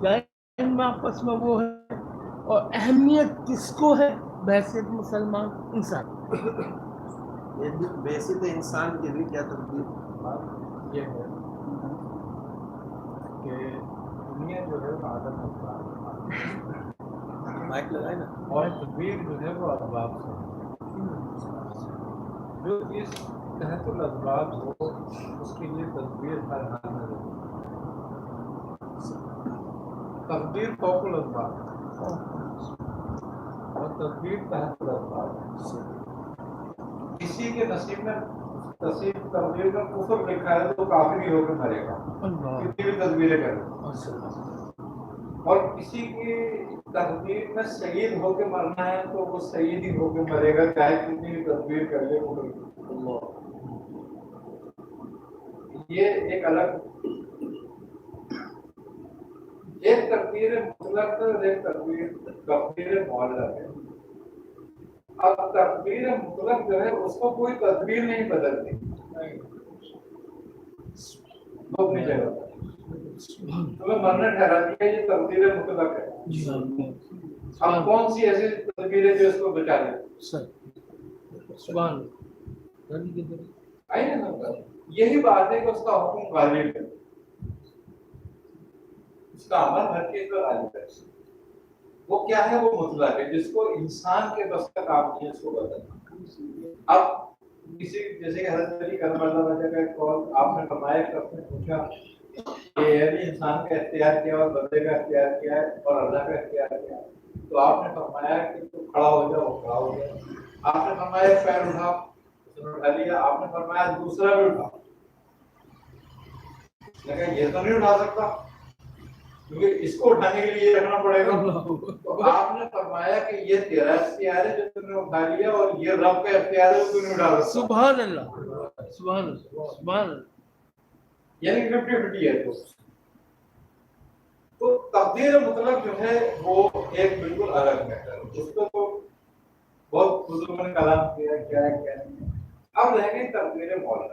کیا ان میں آپس میں وہ ہے اور اہمیت کس کو ہے بحیثیت مسلمان انسان؟ بحیثیت انسان کی بھی کیا تبدیل یہ ہے کہ دنیا جو ہے وہ عادت مائک لگائے نا، اور تدبیر جو ہے وہ اسباب سے ہے۔ جو اس تحت الاسباب ہو اس کے لیے تدبیر ہر حال میں ضروری ہے۔ تقدیر فوق الاسباب اور تدبیر تحت الاسباب۔ کسی کے نصیب میں تقدیر میں کفر لکھا ہے تو کافر ہی ہو کے مرے گا، کتنی بھی تدبیریں کرے، اور کسی کی تقدیر میں سعید ہو کے مرنا ہے تو وہ سعید ہی ہو کے مرے گا، چاہے کتنی بھی تدبیر کر لے۔ یہ ایک الگ ایک تقدیر مطلق اور ایک تقدیر معلق ہے۔ اب تقدیر مطلق جو ہے اس کو کوئی تدبیر نہیں بدلتی، وہ اپنی جگہ پر تمہیں مرنا ٹھہرا دیا، یہ تقدیر مطلق ہے۔ اب کون سی ایسی تدبیر ہے جو اس کو بچا لے؟ سبحان یہی بات ہے کہ اس کا حکم غالب ہے، اس کا عمل ہر چیز پر غالب ہے۔ وہ کیا ہے؟ وہ مطلق ہے، جس کو انسان کے بس کا کام نہیں ہے اس کو بدلنا۔ اب کسی جیسے کہ حضرت علی کرم اللہ وجہ کا ایک قول آپ نے فرمایا کہ آپ نے پوچھا کہ یعنی انسان کا اختیار کیا اور بندے کا اختیار کیا ہے اور اللہ کا اختیار کیا ہے، تو آپ نے فرمایا کہ تو کھڑا ہو جاؤ، وہ کھڑا ہو گیا۔ آپ نے فرمایا پیر اٹھا، اس نے اٹھا لیا۔ آپ نے فرمایا دوسرا بھی اٹھا، لیکن یہ تو نہیں اٹھا سکتا کیونکہ اس کو اٹھانے کے لیے یہ رکھنا پڑے گا۔ تو آپ نے فرمایا کہ یہ تیرا اختیار ہے جو تم نے اٹھا لیا، اور یہ رب کا اختیار ہے جو تم نے اٹھا سکتا۔ سبحان اللہ، سبحان اللہ، سبحان اللہ۔ یعنی 50-50 ہے۔ تو تقدیر مطلق جو ہے وہ ایک بالکل الگ میٹر ہے، اس کو تو بہت بزرگوں نے کلام کیا کیا ہے کیا نہیں۔ اب رہ گئی تقدیر معلق۔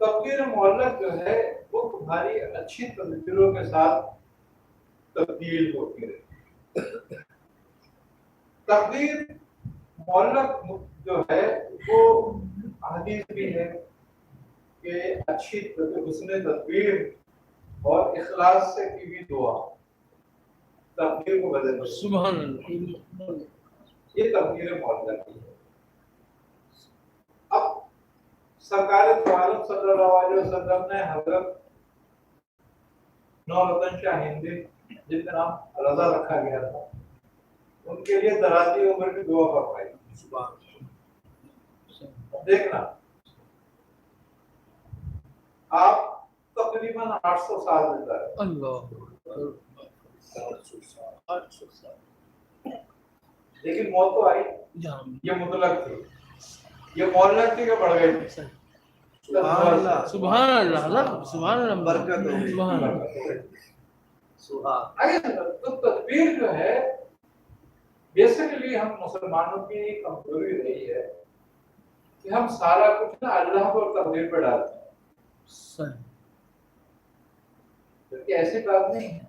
تقدیر معلق جو ہے وہ تمہاری اچھی تدبیروں کے ساتھ تبدیل ہوتی رہتی ہے۔ تقدیر معلق جو ہے وہ حدیث بھی ہے کہ اچھی حسن تدبیر اور اخلاص سے کی بھی دعا تقدیر کو بدل دیتی ہے۔ سبحان اللہ۔ یہ تقدیر معلق ہے۔ اب سرکار دو عالم صلی اللہ علیہ وسلم نے حضرت نورالدین شاہ ہندی جن کا نام رضا رکھا گیا تھا، ان کے لیے درازی عمر کی دعا فرمائی۔ دیکھنا آپ تقریباً 800 سال زندہ رہے۔ اللہ، لیکن موت تو آئی، یہ مطلق تھی، یہ معلق تھی کہ بڑھ گئی تھی۔ سبحان اللہ، سبحان اللہ، سبحان اللہ، برکت ہو، سبحان اللہ۔ تو تدبیر جو ہے بیسیکلی ہم مسلمانوں کی کمزوری رہی ہے کہ ہم سارا کچھ نا اللہ کو تقدیر پہ ڈالتے ہیں، جبکہ ایسی بات نہیں ہے۔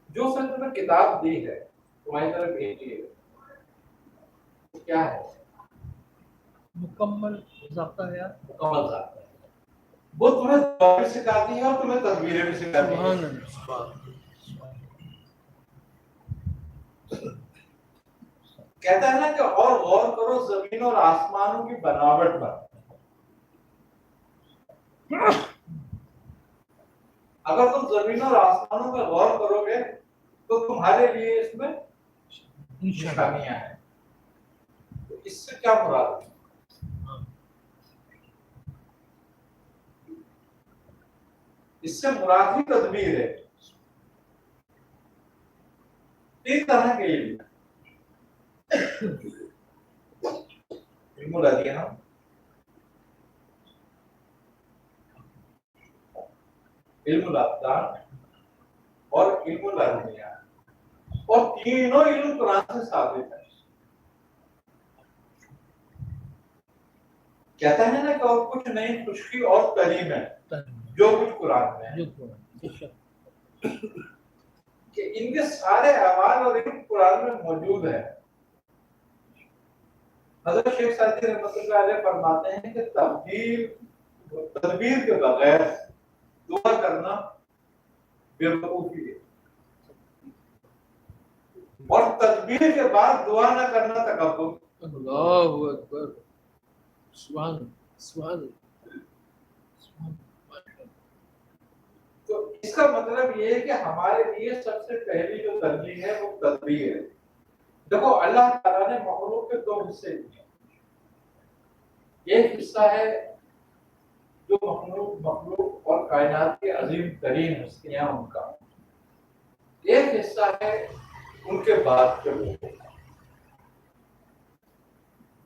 جو اس نے تمہیں کتاب دی ہے، تمہاری طرف بھیجی ہے، کیا ہے؟ مکمل ضابطہ ہے، مکمل ذات ہے۔ وہ تمہیں دعا بھی سکھاتی ہے اور تمہیں تدبیریں بھی سکھاتی ہے۔ سبحان اللہ۔ کہتا ہے نا کہ اور غور کرو زمین اور آسمانوں کی بناوٹ پر۔ اگر تم زمین اور آسمانوں میں غور کرو گے تو تمہارے لیے اس میں نشانیاں ہیں۔ تو اس سے کیا مراد ہے؟ اس سے مراد ہی تدبیر ہے۔ تین طرح کے علم ہے، علم الادیان، علم الابدان اور علم العلمیات، اور تینوں علم قرآن سے ثابت ہے۔ کہتا ہے نا کہ اور کچھ نہیں، خشکی اور کریم ہے جو کچھ قرآن میں ہے۔ ان کے سارے اعمال اور علم قرآن میں موجود ہے. حضرت شیخ سعدی رحمۃ اللہ علیہ فرماتے ہیں کہ تدبیر کے بغیر دعا کرنا بے وقوفی ہے، اور تدبیر کے بعد دعا نہ کرنا تکبر. اللہ اکبر، سبحان سبحان. تو اس کا مطلب یہ ہے کہ ہمارے لیے سب سے پہلی جو ترجیح ہے وہ تدبیر ہے. دیکھو اللہ تعالیٰ نے مخلوق کے دو حصے دیے. ایک حصہ ہے جو مخلوق اور کائنات کے عظیم ترین ہستیاں ان کا، ایک حصہ ہے ان کے بعد کے لوگوں کا.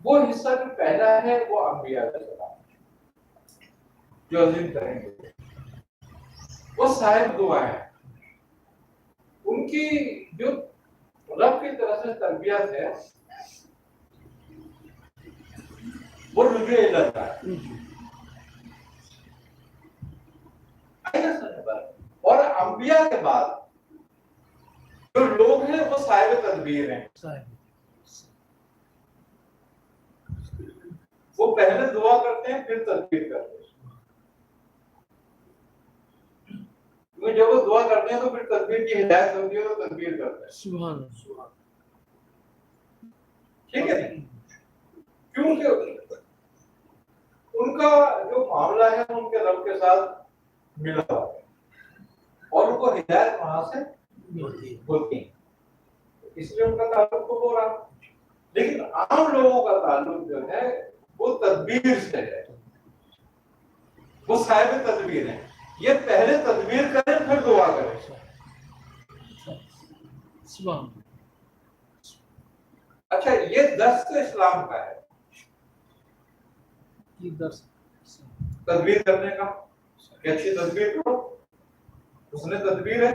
وہ حصہ جو پہلا ہے وہ انبیاء علیہ السلام جو عظیم ترین لوگ ہیں، وہ صاحب دعا ہے. ان کی جو رب کی طرف سے تربیت ہے وہ رجوع اللہ ہے. اور انبیاء کے بعد جو لوگ ہیں وہ صاحب تدبیر ہیں. وہ پہلے دعا کرتے ہیں پھر تدبیر کرتے ہیں. جب وہ دعا کرتے ہیں تو پھر تدبیر کی ہدایت ہوتی ہے تو تدبیر کرتے ہیں. سبحان سبحان. ٹھیک ہے، کیونکہ ان کا جو معاملہ ہے ان کے رب کے ساتھ ملا ہوا ہے اور ان کو ہدایت وہاں سے ہوتی ہے، اس لیے ان کا تعلق تو ہو رہا. لیکن عام لوگوں کا تعلق جو ہے وہ تدبیر سے ہے، وہ صاحب تدبیر ہے. یہ پہلے تدبیر کریں پھر دعا کریں. سبحان. اچھا، یہ درس تو اسلام کا ہے، یہ درس تدبیر کرنے کا کہ اچھی تدبیر کرو، اس نے تدبیر ہے.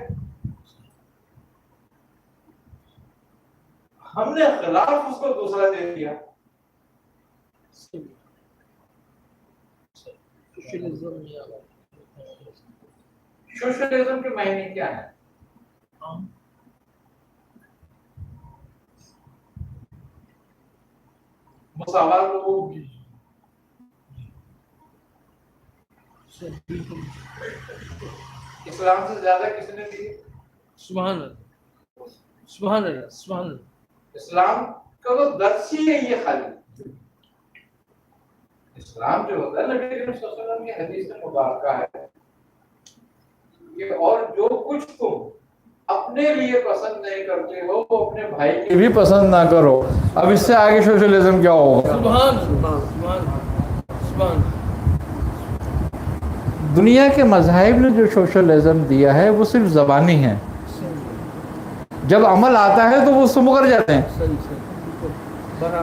ہم نے خلاف اس کو دوسرا دے دیا. سوشلزم کے معنی کیا ہے؟ مساوات لوگوں کی. اسلام سے زیادہ کس نے دی؟ سبحان اللہ سبحان اللہ سبحان اللہ. اسلام کا تو درس ہی ہے یہ. خالی اسلام جو ہوتا ہے نبی کریم صلی اللہ علیہ وسلم کی حدیث مبارکہ ہے کہ اور جو کچھ تم اپنے لیے پسند نہیں کرتے ہو وہ اپنے بھائی کے بھی پسند نہ کرو. اب اس سے آگے سوشلزم کیا ہوگا؟ سبحان سبحان سبحان. دنیا کے مذاہب نے جو سوشلزم دیا ہے وہ صرف زبانی ہے، جب عمل آتا ہے تو وہ اس سے مکر جاتے ہیں.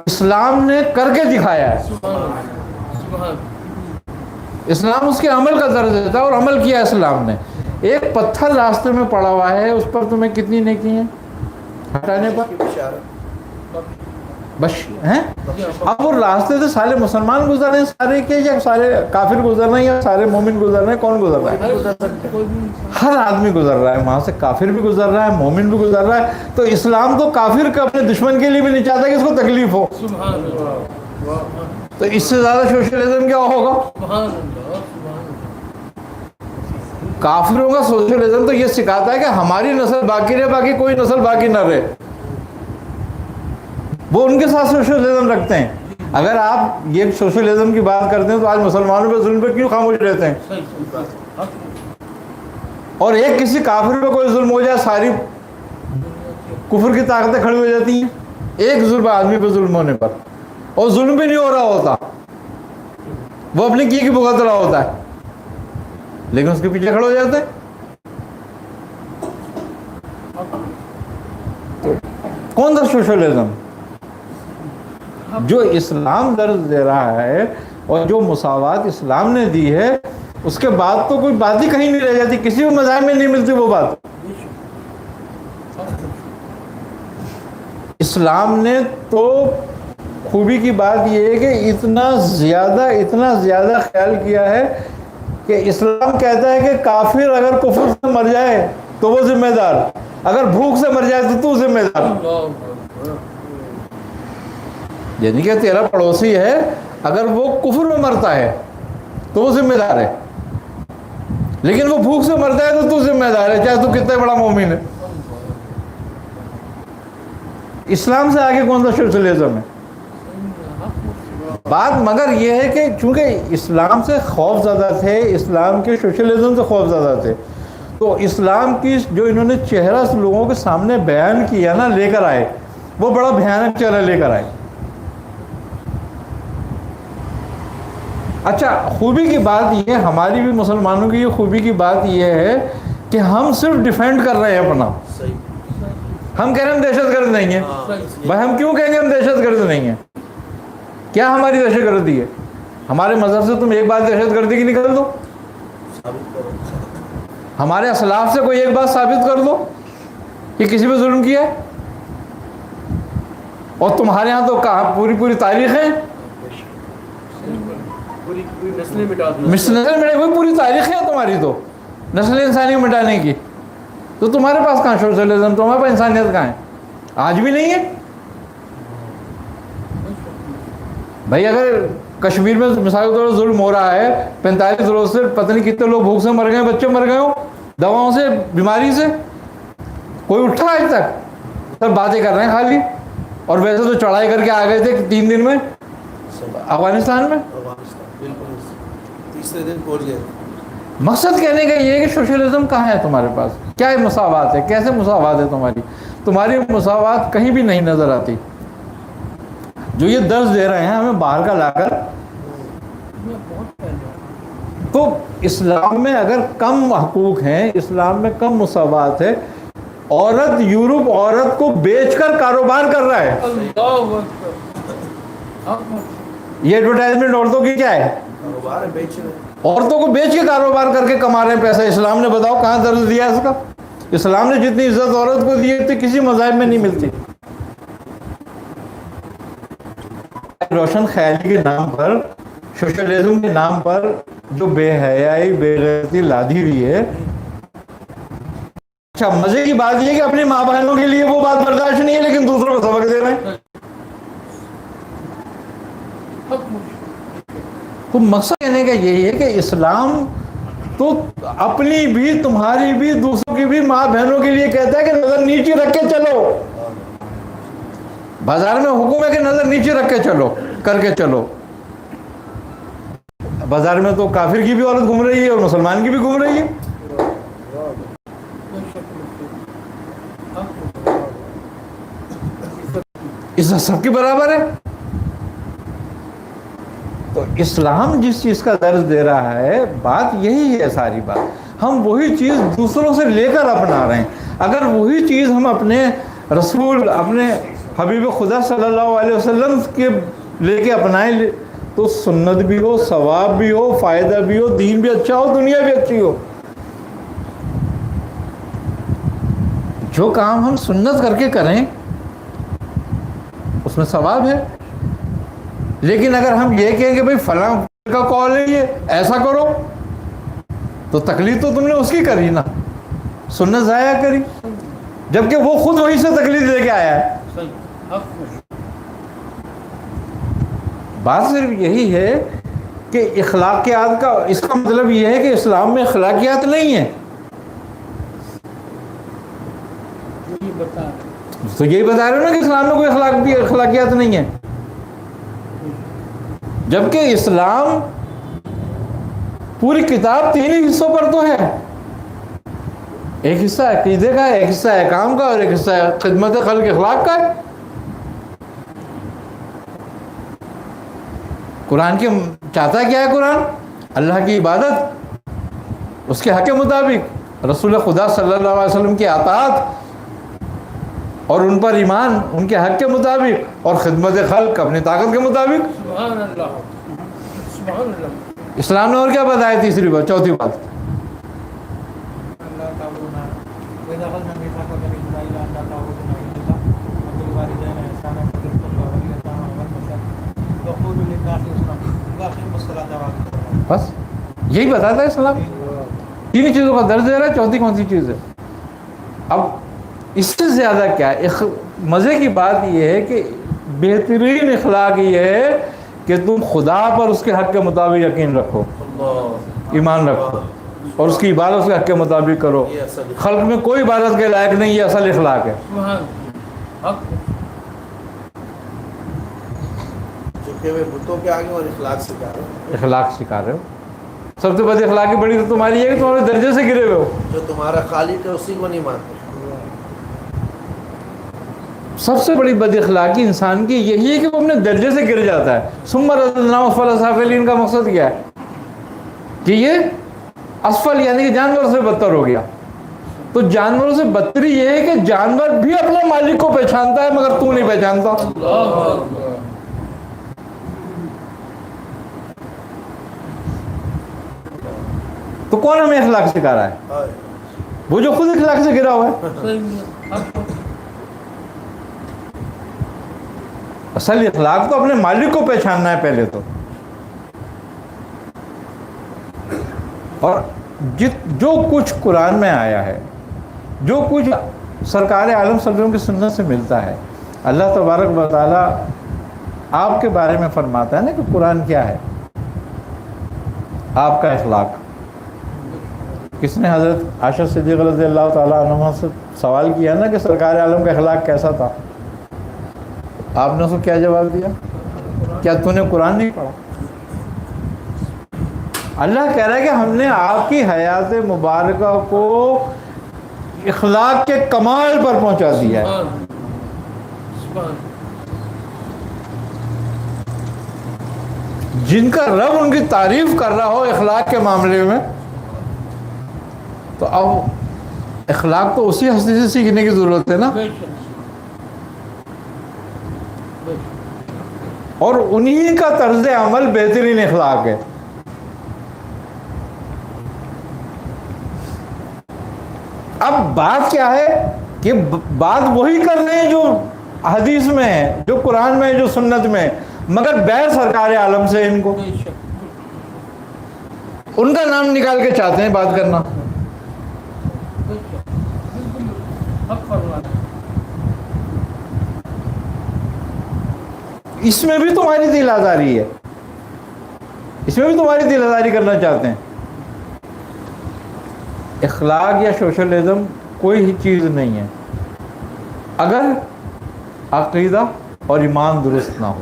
اسلام نے کر کے دکھایا ہے. اسلام اس کے عمل کا درس دیتا ہے اور عمل کیا اسلام نے. ایک پتھر راستے میں پڑا ہوا ہے، اس پر تمہیں کتنی نیکی ہیں ہٹانے پر؟ بس ہیں. اب وہ راستے سے سارے مسلمان گزر رہے ہیں سارے کے، یا سارے کافر گزر رہے ہیں، یا سارے مومن گزر رہے ہیں؟ کون گزر رہا ہے؟ ہر آدمی گزر رہا ہے وہاں سے. کافر بھی گزر رہا ہے، مومن بھی گزر رہا ہے. تو اسلام تو کافر کا اپنے دشمن کے لیے بھی نہیں چاہتا کہ اس کو تکلیف ہو. تو اس سے زیادہ سوشلزم کیا ہوگا؟ کافروں کا سوشلزم تو یہ سکھاتا ہے کہ ہماری نسل باقی رہے، باقی کوئی نسل باقی نہ رہے. وہ ان کے ساتھ سوشلزم رکھتے ہیں. اگر آپ یہ سوشلزم کی بات کرتے ہیں تو آج مسلمانوں پہ ظلم پہ کیوں خاموش رہتے ہیں؟ اور ایک کسی کافر پہ کوئی ظلم ہو جائے ساری کفر کی طاقتیں کھڑی ہو جاتی ہیں ایک ظلم آدمی پہ ظلم ہونے پر. اور ظلم بھی نہیں ہو رہا ہوتا، وہ اپنی کی بھگت رہا ہوتا ہے، لیکن اس کے پیچھے کھڑے ہو جاتے ہیں. تو کون سا سوشلزم؟ جو اسلام درس دے رہا ہے اور جو مساوات اسلام نے دی ہے، اس کے بعد تو کوئی بات ہی کہیں نہیں رہ جاتی، کسی بھی مذہب میں نہیں ملتی وہ بات. اسلام نے تو خوبی کی بات یہ ہے کہ اتنا زیادہ خیال کیا ہے کہ اسلام کہتا ہے کہ کافر اگر کفر سے مر جائے تو وہ ذمہ دار. اگر بھوک سے مر جائے تو تو ذمہ دار. یعنی کہ تیرا پڑوسی ہے اگر وہ کفر میں مرتا ہے تو وہ ذمہ دار ہے، لیکن وہ بھوک سے مرتا ہے تو تو ذمہ دار ہے، چاہے تو کتنا بڑا مومن ہے. اسلام سے آگے کون سا سوشلزم ہے؟ بات مگر یہ ہے کہ چونکہ اسلام سے خوف زدہ تھے، اسلام کے سوشلزم سے خوف زدہ تھے، تو اسلام کی جو انہوں نے چہرہ لوگوں کے سامنے بیان کیا نا، لے کر آئے، وہ بڑا بھیانک چہرہ لے کر آئے. اچھا، خوبی کی بات یہ، ہماری بھی مسلمانوں کی یہ خوبی کی بات یہ ہے کہ ہم صرف ڈیفینڈ کر رہے ہیں اپنا. ہم کہہ رہے ہیں ہم دہشت گرد نہیں ہیں. بھائی ہم کیوں کہیں گے ہم دہشت گرد نہیں ہیں؟ کیا ہماری دہشت گردی ہے؟ ہمارے مذہب سے تم ایک بات دہشت گردی کی نکال دو، ہمارے اسلاف سے کوئی ایک بات ثابت کر دو کہ کسی پہ ظلم کیا ہے. اور تمہارے ہاں تو کہاں پوری تاریخ ہے، نسل مٹانے ہوئی پوری تاریخ ہے تمہاری، تو نسل انسانی مٹانے کی. تو تمہارے پاس کہاں سوشلزم، تمہارے پاس انسانیت کہاں ہے؟ آج بھی نہیں ہے. بھائی اگر کشمیر میں مثال کے طور پر ظلم ہو رہا ہے، 45 روز سے پتہ نہیں کتنے لوگ بھوک سے مر گئے، بچے مر گئے ہوں دواؤں سے، بیماری سے، کوئی اٹھا آج تک؟ سب باتیں کر رہے ہیں خالی. اور ویسے تو چڑھائی کر کے آ گئے تھے 3 دن میں افغانستان میں، تیسرے دن پہنچ گئے. مقصد کہنے کا یہ ہے کہ سوشلزم کہاں ہے تمہارے پاس؟ کیا مساوات ہے؟ کیسے مساوات ہے تمہاری مساوات کہیں بھی نہیں نظر آتی. جو یہ درس دے رہے ہیں ہمیں باہر کا لا کر، تو اسلام میں اگر کم حقوق ہیں، اسلام میں کم مساوات ہے، عورت یورپ عورت کو بیچ کر کاروبار کر رہا ہے. یہ ایڈورٹائزمنٹ عورتوں کی کیا ہے؟ عورتوں کو بیچ کے کاروبار کر کے کما رہے ہیں پیسہ. اسلام نے بتاؤ کہاں درس دیا اس کا؟ اسلام نے جتنی عزت عورت کو دی ہے کسی مذاہب میں نہیں ملتی. روشن خیالی کے نام پر، سوشلزم کے نام پر جو بے حیائی بے غیرتی لادھی ہوئی ہے. اچھا، مزے کی بات یہ کہ اپنی ماں بہنوں کے لیے وہ بات برداشت نہیں ہے، لیکن دوسروں کو سبق دے رہے ہیں. تو مقصد کہنے کا یہی ہے کہ اسلام تو اپنی بھی، تمہاری بھی، دوسروں کی بھی ماں بہنوں کے لیے کہتا ہے کہ نظر نیچے رکھ کے چلو. بازار میں حکم ہے کہ نظر نیچے رکھ کے چلو، کر کے چلو. بازار میں تو کافر کی بھی عورت گھوم رہی ہے اور مسلمان کی بھی گھوم رہی ہے. عزت سب کی برابر ہے. تو اسلام جس چیز کا درس دے رہا ہے، بات یہی ہے ساری بات. ہم وہی چیز دوسروں سے لے کر اپنا رہے ہیں. اگر وہی چیز ہم اپنے رسول، اپنے حبیب خدا صلی اللہ علیہ وسلم کے لے کے اپنائیں تو سنت بھی ہو، ثواب بھی ہو، فائدہ بھی ہو، دین بھی اچھا ہو، دنیا بھی اچھی ہو. جو کام ہم سنت کر کے کریں اس میں ثواب ہے. لیکن اگر ہم یہ کہیں کہ بھئی فلاں کا کال ہے یہ ایسا کرو، تو تکلیف تو تم نے اس کی کری نا، سنت ضائع کری، جبکہ وہ خود وہیں سے تکلیف لے کے آیا ہے. بات صرف یہی ہے کہ اخلاقیات کا، اس کا مطلب یہ ہے کہ اسلام میں اخلاقیات نہیں ہیں. تو یہی بتا رہے ہو نا کہ اسلام میں کوئی اخلاقیات نہیں ہے، جبکہ اسلام پوری کتاب 3 ہی حصوں پر تو ہے. ایک حصہ عقیدے کا ہے، ایک حصہ احکام کا، اور ایک حصہ خدمت خلق اخلاق کا ہے. قرآن کی چاہتا کیا ہے؟ قرآن اللہ کی عبادت، اس کے حق کے مطابق، رسول خدا صلی اللہ علیہ وسلم کی اطاعت اور ان پر ایمان ان کے حق کے مطابق، اور خدمت خلق اپنی طاقت کے مطابق. سبحان اللہ، سبحان اللہ. اسلام نے اور کیا بتایا؟ تیسری بات، چوتھی بات، بس یہی بتاتا ہے اسلام. 3 چیزوں کا درس دے رہا ہے، چوتھی کون سی چیز ہے؟ اب اس سے زیادہ کیا ہے؟ مزے کی بات یہ ہے کہ بہترین اخلاق یہ ہے کہ تم خدا پر اس کے حق کے مطابق یقین رکھو، ایمان رکھو، اور اس کی عبادت اس کے حق کے مطابق کرو۔ خلق میں کوئی عبادت کے لائق نہیں، یہ اصل اخلاق ہے۔ جھکے ہوئے بتوں کے آگے اور اخلاق سکھا رہے ہو، اخلاق سکھا رہے ہو۔ سب سے بڑی اخلاقی بڑی تو تمہاری ہے کہ تمہارے درجے سے گرے ہوئے ہو۔ جو تمہارا خالق ہے اسی کو نہیں مانتے۔ سب سے بڑی بد اخلاقی انسان کی یہی ہے کہ وہ اپنے درجے سے گر جاتا ہے۔ ثم رددناہ اسفل سافلین کا مقصد کیا ہے؟ کہ یہ اسفل یعنی کہ جانور سے بدتر ہو گیا۔ تو جانوروں سے بدتری یہ ہے کہ جانور بھی اپنے مالک کو پہچانتا ہے مگر تو نہیں پہچانتا۔ تو کون ہمیں اخلاق سکھا رہا ہے؟ وہ جو خود اخلاق سے گرا ہوا ہے۔ اصل اخلاق تو اپنے مالک کو پہچاننا ہے پہلے تو، اور جو کچھ قرآن میں آیا ہے، جو کچھ سرکار عالم صلی اللہ علیہ وسلم کی سنت سے ملتا ہے، اللہ تبارک و تعالیٰ آپ کے بارے میں فرماتا ہے نا کہ قرآن کیا ہے؟ آپ کا اخلاق۔ کس نے حضرت عائشہ صدیقہ رضی اللہ تعالیٰ عنہ سے سوال کیا نا کہ سرکار عالم کا اخلاق کیسا تھا؟ آپ نے اس کو کیا جواب دیا؟ کیا تو نے قرآن نہیں پڑھا؟ اللہ کہہ رہا ہے کہ ہم نے آپ کی حیات مبارکہ کو اخلاق کے کمال پر پہنچا دیا ہے۔ جن کا رب ان کی تعریف کر رہا ہو اخلاق کے معاملے میں، تو اب اخلاق تو اسی ہستی سے سیکھنے کی ضرورت ہے نا، اور انہی کا طرز عمل بہترین اخلاق ہے۔ اب بات کیا ہے کہ بات وہی کر رہے ہیں جو حدیث میں ہے، جو قرآن میں ہے، جو سنت میں ہے، مگر بغیر سرکار عالم سے ان کو ان کا نام نکال کے چاہتے ہیں بات کرنا۔ اس میں بھی تمہاری دل آزاری ہے، اس میں بھی تمہاری دل آزاری کرنا چاہتے ہیں۔ اخلاق یا سوشلزم کوئی ہی چیز نہیں ہے اگر عقیدہ اور ایمان درست نہ ہو،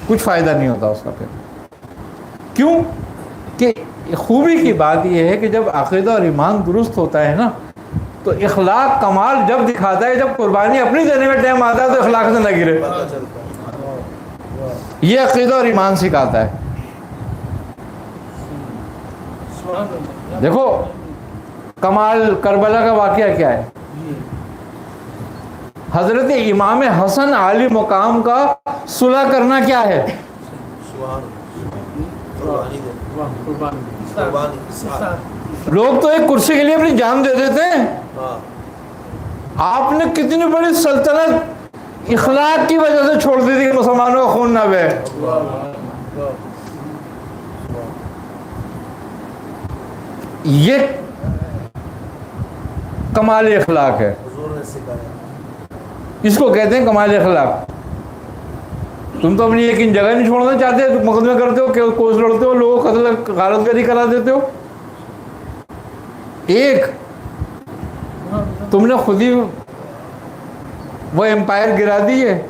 کچھ فائدہ نہیں ہوتا اس کا۔ پھر کیوں کہ خوبی کی بات یہ ہے کہ جب عقیدہ اور ایمان درست ہوتا ہے نا تو اخلاق کمال جب دکھاتا ہے، جب قربانی اپنی دینے میں ٹائم آتا ہے تو اخلاق سے نہ گرے۔ یہ عقیدہ اور ایمان سکھاتا ہے۔ دیکھو کمال کربلا کا واقعہ کیا ہے؟ حضرت امام حسن عالی مقام کا صلح کرنا کیا ہے؟ لوگ تو ایک کرسی کے لیے اپنی جان دے دیتے ہیں، آپ نے کتنی بڑی سلطنت اخلاق کی وجہ سے چھوڑ دی تھی کہ مسلمانوں کا خون نہ بہے۔ یہ کمال اخلاق ہے، اس کو کہتے ہیں کمال اخلاق۔ تم تو اپنی یقین جگہ نہیں چھوڑنا چاہتے، مقدمے کرتے ہو، کوس لڑتے ہو، لوگوں کو قتل غارت گری کرا دیتے ہو۔ ایک تم نے خود ہی وہ امپائر گرا دی ہے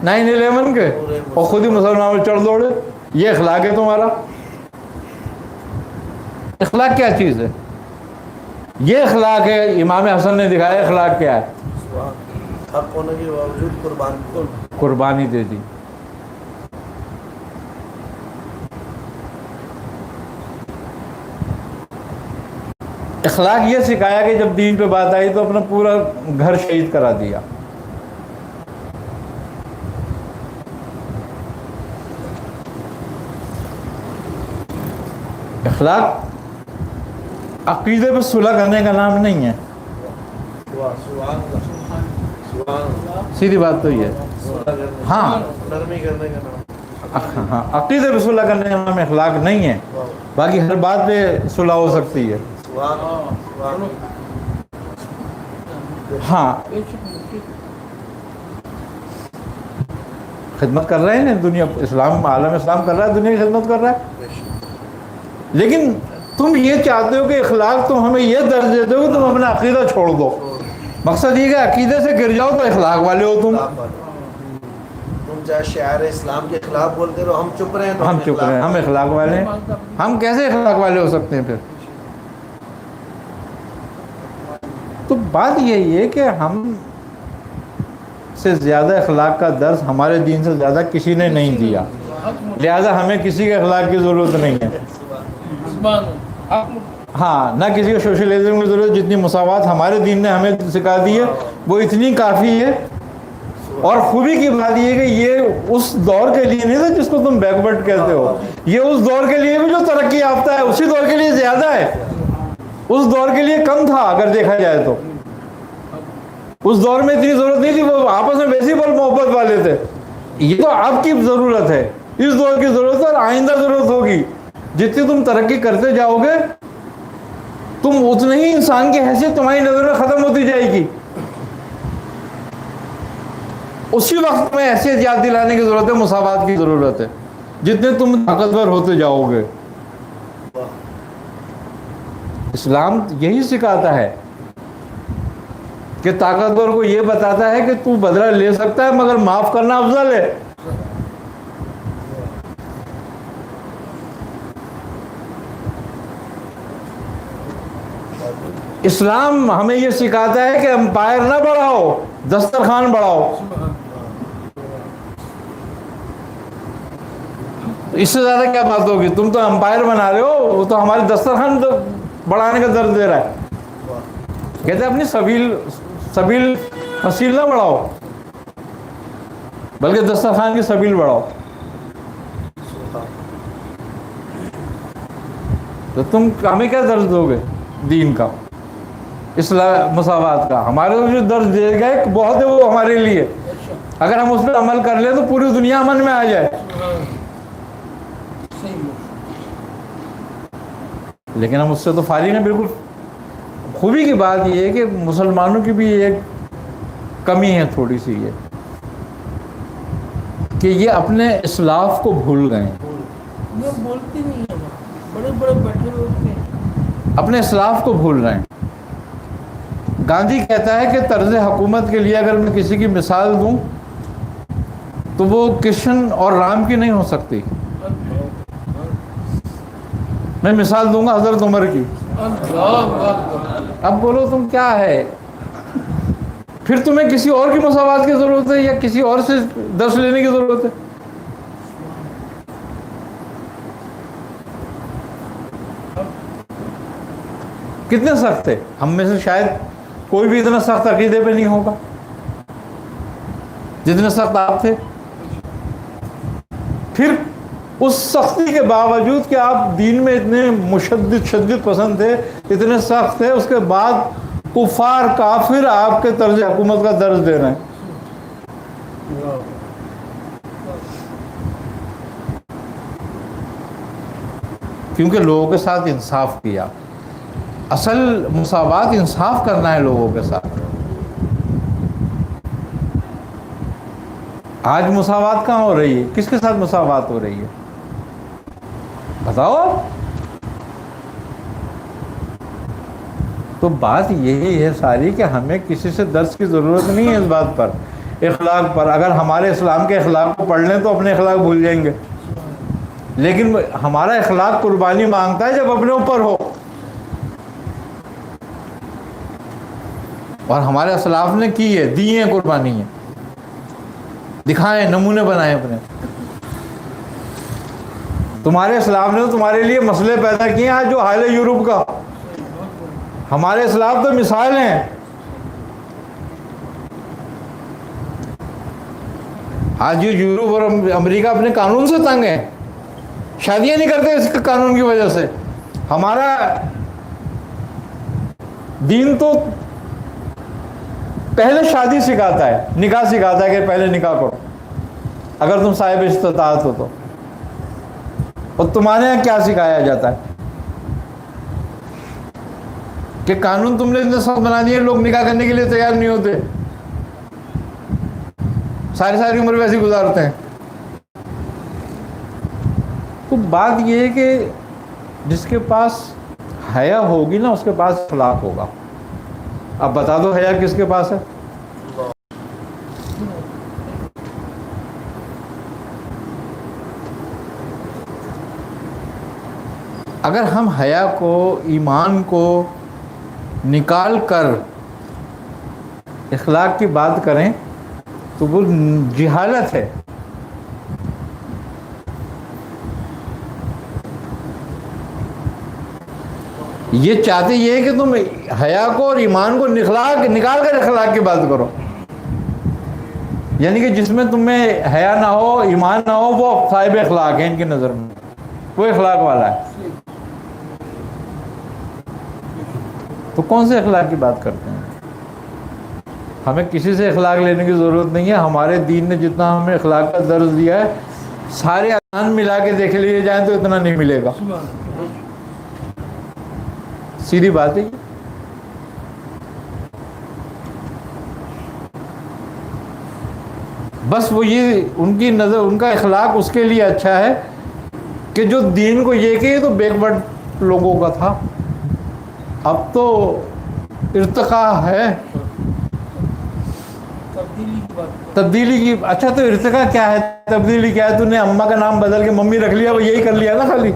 9/11 کے، اور خود ہی مسلمانوں چڑھ دوڑے۔ یہ اخلاق ہے تمہارا؟ اخلاق کیا چیز ہے؟ یہ اخلاق ہے، امام حسن نے دکھایا اخلاق کیا ہے۔ حق ہونے کے باوجود قربانی دے دی۔ اخلاق یہ سکھایا کہ جب دین پہ بات آئی تو اپنا پورا گھر شہید کرا دیا۔ اخلاق عقیدے پہ صلح کرنے کا نام نہیں ہے، سیدھی بات تو یہ ہے۔ ہاں نرمی کرنے کا نام، ہاں عقیدے پہ صلح کرنے کا نام اخلاق نہیں ہے، باقی ہر بات پہ صلح ہو سکتی ہے۔ ہاں خدمت کر رہے ہیں نا دنیا، اسلام عالم اسلام کر رہا ہے، دنیا کی خدمت کر رہا ہے. لیکن تم یہ چاہتے ہو کہ اخلاق تم ہمیں یہ درج دیتے ہو کہ تم اپنا عقیدہ چھوڑ دو. مقصد یہ کہ عقیدے سے گر جاؤ تو اخلاق والے ہو تم. تم چاہے شعار اسلام کے خلاف بولتے رہو، ہم چپ رہے ہیں تو ہم چپ رہے ہیں، ہم اخلاق والے ہیں. ہم کیسے اخلاق والے ہو سکتے ہیں پھر؟ تو بات یہی ہے کہ ہم سے زیادہ اخلاق کا درس ہمارے دین سے زیادہ کسی نے نہیں دیا، لہذا ہمیں کسی کے اخلاق کی ضرورت نہیں ہے. ہاں، نہ کسی کا سوشلزم کی ضرورت. جتنی مساوات ہمارے دین نے ہمیں سکھا دی ہے وہ اتنی کافی ہے. اور خوبی کی بات یہ ہے کہ یہ اس دور کے لیے نہیں تھا جس کو تم بیکورڈ کہتے ہو، یہ اس دور کے لیے بھی جو ترقی یافتہ ہے اسی دور کے لیے زیادہ ہے. اس دور کے لیے کم تھا اگر دیکھا جائے تو. اس دور میں اتنی ضرورت نہیں تھی، وہ آپس میں ویسی بل محبت والے تھے. یہ تو آپ کی ضرورت ہے، اس دور کی ضرورت ہے، اور آئندہ ضرورت ہوگی. جتنی تم ترقی کرتے جاؤ گے تم اتنے ہی انسان کی حیثیت تمہاری نظر میں ختم ہوتی جائے گی. اسی وقت میں حیثیت یاد دلانے کی ضرورت ہے، مساوات کی ضرورت ہے. جتنے تم طاقتور ہوتے جاؤ گے. اسلام یہی سکھاتا ہے کہ طاقتور کو یہ بتاتا ہے کہ تو بدلہ لے سکتا ہے مگر معاف کرنا افضل ہے. اسلام ہمیں یہ سکھاتا ہے کہ امپائر نہ بڑھاؤ، دسترخوان بڑھاؤ. اس سے زیادہ کیا بات ہوگی؟ تم تو امپائر بنا رہے ہو، وہ تو ہمارے دسترخوان بڑھانے کا درد دے رہا ہے. کہتے ہیں اپنی سبیل فصیل نہ بڑھاؤ بلکہ دسترخوان کی سبیل بڑھاؤ. تو تم ہمیں کیا درد دو گے دین کا، اسلام مساوات کا؟ ہمارے جو درد دے گا ایک بہت ہے، وہ ہمارے لیے اگر ہم اس پہ عمل کر لیں تو پوری دنیا امن میں آ جائے. لیکن ہم اس سے تو فارغ ہیں بالکل. خوبی کی بات یہ ہے کہ مسلمانوں کی بھی ایک کمی ہے تھوڑی سی، یہ کہ یہ اپنے اسلاف کو بھول گئے ہیں. بولتے نہیں ہیں، بڑے بڑے بیٹھے ہوتے ہیں، اپنے اسلاف کو بھول رہے ہیں. گاندھی کہتا ہے کہ طرز حکومت کے لیے اگر میں کسی کی مثال دوں تو وہ کرشن اور رام کی نہیں ہو سکتی. میں مثال دوں گا حضرت عمر کی. اب بولو تم کیا ہے؟ پھر تمہیں کسی اور کی مساوات کی ضرورت ہے یا کسی اور سے درس لینے کی ضرورت ہے؟ کتنے سخت ہے؟ ہم میں سے شاید کوئی بھی اتنا سخت عقیدے پہ نہیں ہوگا جتنے سخت آپ تھے. پھر اس سختی کے باوجود کہ آپ دین میں اتنے شدت پسند تھے، اتنے سخت تھے، اس کے بعد کفار کافر آپ کے طرز حکومت کا درس دے رہے ہیں. کیونکہ لوگوں کے ساتھ انصاف کیا. اصل مساوات انصاف کرنا ہے لوگوں کے ساتھ. آج مساوات کہاں ہو رہی ہے؟ کس کے ساتھ مساوات ہو رہی ہے؟ بتاؤ. تو بات یہی ہے ساری کہ ہمیں کسی سے درس کی ضرورت نہیں ہے اس بات پر، اخلاق پر. اگر ہمارے اسلام کے اخلاق کو پڑھ لیں تو اپنے اخلاق بھول جائیں گے. لیکن ہمارا اخلاق قربانی مانگتا ہے جب اپنے اوپر ہو. اور ہمارے اسلاف نے کی ہے، دی ہیں قربانی ہیں، دکھائیں، نمونے بنائے اپنے. تمہارے اسلاف نے تو تمہارے لیے مسئلے پیدا کیے آج جو حال ہے یورپ کا. ہمارے اسلاف تو مثال ہیں. آج جو یورپ اور امریکہ اپنے قانون سے تنگ ہیں، شادیاں نہیں کرتے اس قانون کی وجہ سے. ہمارا دین تو پہلے شادی سکھاتا ہے، نکاح سکھاتا ہے کہ پہلے نکاح کرو اگر تم صاحب استطاعت ہو تو. اور تمہارے یہاں کیا سکھایا جاتا ہے؟ کہ قانون تم نے اتنے سخت بنا دیے لوگ نکاح کرنے کے لیے تیار نہیں ہوتے, ساری عمر ویسے گزارتے ہیں. تو بات یہ ہے کہ جس کے پاس حیا ہوگی نا اس کے پاس اخلاق ہوگا. اب بتا دو حیا کس کے پاس ہے؟ اگر ہم حیا کو, ایمان کو نکال کر اخلاق کی بات کریں تو وہ جہالت ہے. یہ چاہتے یہ ہے کہ تم حیا کو اور ایمان کو نکال کر اخلاق کی بات کرو, یعنی کہ جس میں تمہیں حیا نہ ہو, ایمان نہ ہو, وہ صاحب اخلاق ہے ان کی نظر میں, وہ اخلاق والا ہے. تو کون سے اخلاق کی بات کرتے ہیں؟ ہمیں کسی سے اخلاق لینے کی ضرورت نہیں ہے. ہمارے دین نے جتنا ہمیں اخلاق کا درس دیا ہے سارے ارکان ملا کے دیکھ لیے جائیں تو اتنا نہیں ملے گا. سیدھی بات ہے. بس وہ یہ ان کی نظر, ان کا اخلاق اس کے لیے اچھا ہے کہ جو دین کو یہ کہ یہ تو بیکورڈ لوگوں کا تھا, اب تو ارتقاء ہے, تبدیلی کی. اچھا تو ارتقاء کیا ہے, تبدیلی کیا ہے؟ تو نے اماں کا نام بدل کے ممی رکھ لیا, وہ یہی کر لیا نا خالی.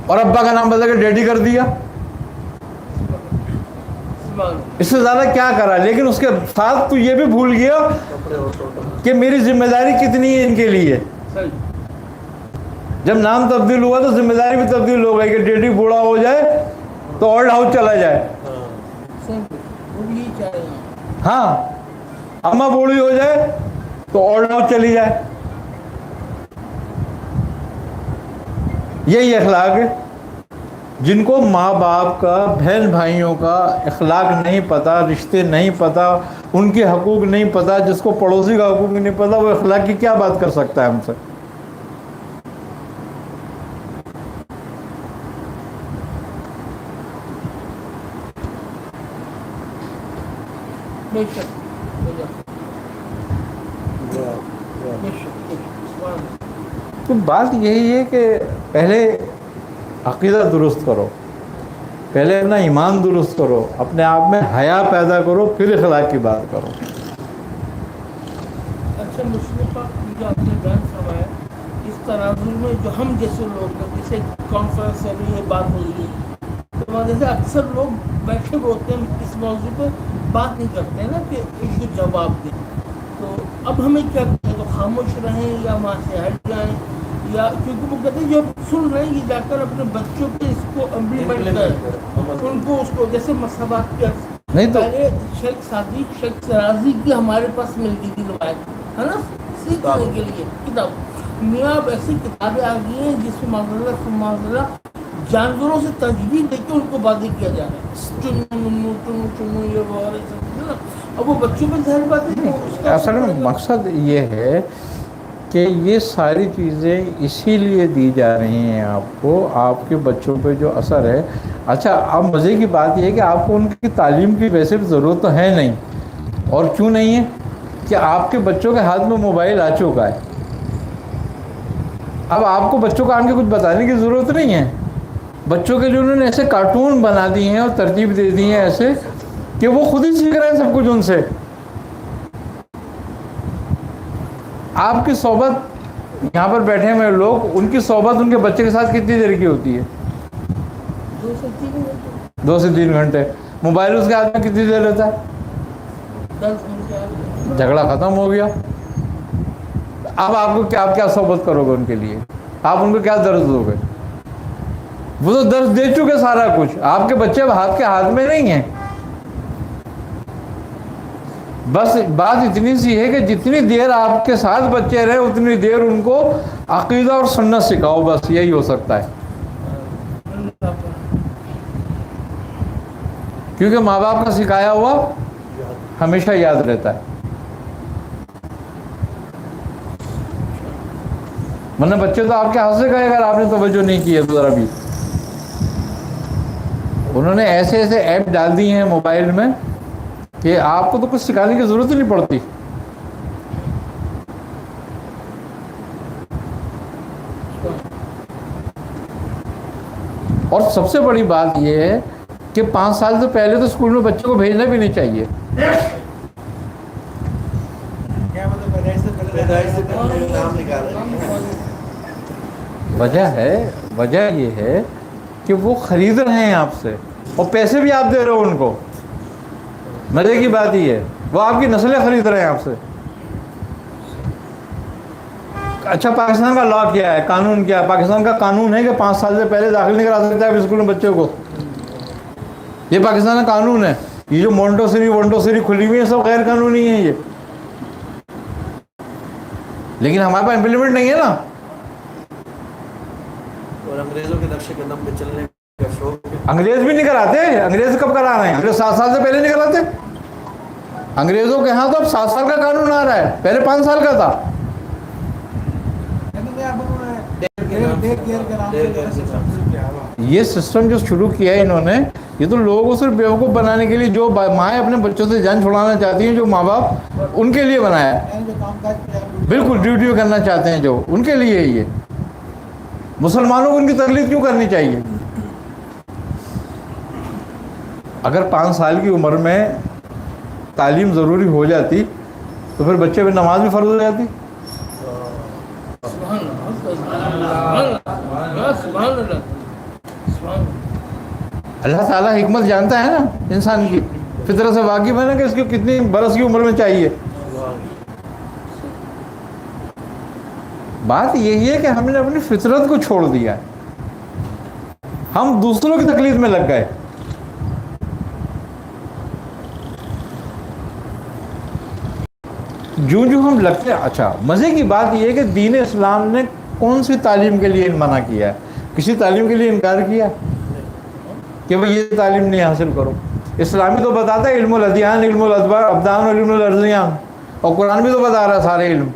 اور ابا کا نام بدل کے ڈیڈی کر دیا, اس سے زیادہ کیا کرا؟ لیکن اس کے ساتھ تو یہ بھی بھول گیا کہ میری ذمہ داری کتنی ہے ان کے لیے. جب نام تبدیل ہوا تو ذمہ داری بھی تبدیل ہو گئی کہ ڈیڈی بوڑھا ہو جائے تو اولڈ ہاؤس چلا جائے, ہاں اماں بوڑھی ہو جائے تو اولڈ ہاؤس چلی جائے. یہی اخلاق ہے. جن کو ماں باپ کا, بہن بھائیوں کا اخلاق نہیں پتہ, رشتے نہیں پتہ, ان کے حقوق نہیں پتہ, جس کو پڑوسی کا حقوق نہیں پتہ, وہ اخلاق کی کیا بات کر سکتا ہے ہم سے؟ تو بات یہی ہے کہ پہلے عقیدہ درست کرو, پہلے اپنا ایمان درست کرو, اپنے آپ میں حیا پیدا کرو, پھر اخلاق کی بات کرو. اچھا مصطفیٰ, جو آپ نے بیان فرمایا اس تناظر میں جو ہم جیسے لوگ ہیں, جیسے کانفرنس سے بھی یہ بات ہوئی ہے, تو وہاں جیسے اکثر لوگ بیٹھے ہوتے ہیں اس موضوع پہ بات نہیں کرتے ہیں نا کہ اس کو جواب دیں. تو اب ہمیں کیا کریں, تو خاموش رہیں یا وہاں سے ہٹ جائیں, یا کیونکہ وہ کہتے ہیں جو سن رہے ہیں یہ جا کر اپنے بچوں پہ اس کو امپلیمنٹ کریں, ان کو اس کو جیسے مسابقات کے نہیں تو پہلے شیخ سعدی, شیخ رازی کی ہمارے پاس مل گئی تھی روایت ہے نا سیکھنے کے لیے کتاب. میاں اب ایسی کتابیں آ گئی ہیں جس میں معذرہ جانوروں سے تجویز دے کے ان کو باتیں کیا جا رہا ہے, چنو یہ وہ نا. اب وہ بچوں پہ ظاہر بات ہے. اصل میں مقصد یہ ہے کہ یہ ساری چیزیں اسی لیے دی جا رہی ہیں آپ کو, آپ کے بچوں پہ جو اثر ہے. اچھا اب مزے کی بات یہ ہے کہ آپ کو ان کی تعلیم کی ویسے ضرورت تو ہے نہیں, اور کیوں نہیں ہے کہ آپ کے بچوں کے ہاتھ میں موبائل آ چکا ہے. اب آپ کو بچوں کو آن کے کچھ بتانے کی ضرورت نہیں ہے. بچوں کے لیے انہوں نے ایسے کارٹون بنا دیے ہیں اور ترتیب دے دی ہیں ایسے کہ وہ خود ہی سیکھ رہے ہیں سب کچھ ان سے. آپ کی صحبت, یہاں پر بیٹھے ہوئے لوگ, ان کی صحبت ان کے بچے کے ساتھ کتنی دیر کی ہوتی ہے؟ 2 سے 3 گھنٹے. موبائل اس کے ہاتھ میں کتنی دیر رہتا ہے؟ 10 گھنٹے. جھگڑا ختم ہو گیا. اب آپ کو کیا صحبت کرو گے ان کے لیے؟ آپ ان کو کیا درس دو گے؟ وہ تو درس دے چکے سارا کچھ. آپ کے بچے اب آپ کے ہاتھ میں نہیں ہیں. بس بات اتنی سی ہے کہ جتنی دیر آپ کے ساتھ بچے رہے اتنی دیر ان کو عقیدہ اور سنت سکھاؤ, بس یہی ہو سکتا ہے. کیونکہ ماں باپ کا سکھایا ہوا ہمیشہ یاد رہتا ہے. ورنہ بچے تو آپ کے ہاتھ سے گئے اگر آپ نے توجہ نہیں کی ہے تو ذرا بھی. انہوں نے ایسے ایسے ایپ ڈال دی ہیں موبائل میں کہ آپ کو تو کچھ سکھانے کی ضرورت ہی نہیں پڑتی. اور سب سے بڑی بات یہ ہے کہ 5 سال سے پہلے تو اسکول میں بچوں کو بھیجنا بھی نہیں چاہیے. پیدائش سے پہلے نام نکالا. وجہ یہ ہے کہ وہ خرید رہے ہیں آپ سے اور پیسے بھی آپ دے رہے ہو ان کو. مزے کی بات یہ ہے وہ آپ کی نسلیں خرید رہے ہیں آپ سے. اچھا پاکستان کا لا کیا ہے, قانون کیا ہے؟ پاکستان کا قانون ہے کہ 5 سال سے پہلے داخل نہیں کرا سکتا ہے اسکول میں بچوں کو. یہ پاکستان کا قانون ہے. یہ جو مونٹوسری کھلی ہوئی ہے سب غیر قانونی ہے یہ. لیکن ہمارے پاس امپلیمنٹ نہیں ہے نا. اور انگریزوں کے نقش قدم پہ چلنے کا شوق. انگریز بھی نہیں کراتے. انگریز کب کرا رہے ہیں؟ انگریز 7 سال سے پہلے نہیں کراتے. انگریزوں کے ہاں تو اب 7 سال کا قانون آ رہا ہے, پہلے 5 سال کا تھا. یہ سسٹم جو شروع کیا ہے انہوں نے, یہ تو لوگوں کو صرف بیوقوف بنانے کے لیے, جو مائیں اپنے بچوں سے جان چھڑانا چاہتی ہیں, جو ماں باپ ان کے لیے بنایا ہے. بالکل ڈیوٹی کرنا چاہتے ہیں جو ان کے لیے. یہ مسلمانوں کو ان کی تکلیف کیوں کرنی چاہیے؟ اگر 5 سال کی عمر میں تعلیم ضروری ہو جاتی تو پھر بچے پہ نماز بھی فرض ہو جاتی. اللہ تعالیٰ حکمت جانتا ہے نا انسان کی, فطرت سے واقف ہے نا کہ اس کو کتنی برس کی عمر میں چاہیے. بات یہی ہے کہ ہم نے اپنی فطرت کو چھوڑ دیا, ہم دوسروں کی تکلیف میں لگ گئے. جو ہم لگتے ہیں. اچھا مزے کی بات یہ ہے کہ دین اسلام نے کون سی تعلیم کے لیے منع کیا ہے؟ کسی تعلیم کے لیے انکار کیا کہ بھئی یہ تعلیم نہیں حاصل کرو؟ اسلامی تو بتاتا ہے علم الادیان, علم الابدان اور علم الارضیان, اور قرآن بھی تو بتا رہا ہے سارے علم.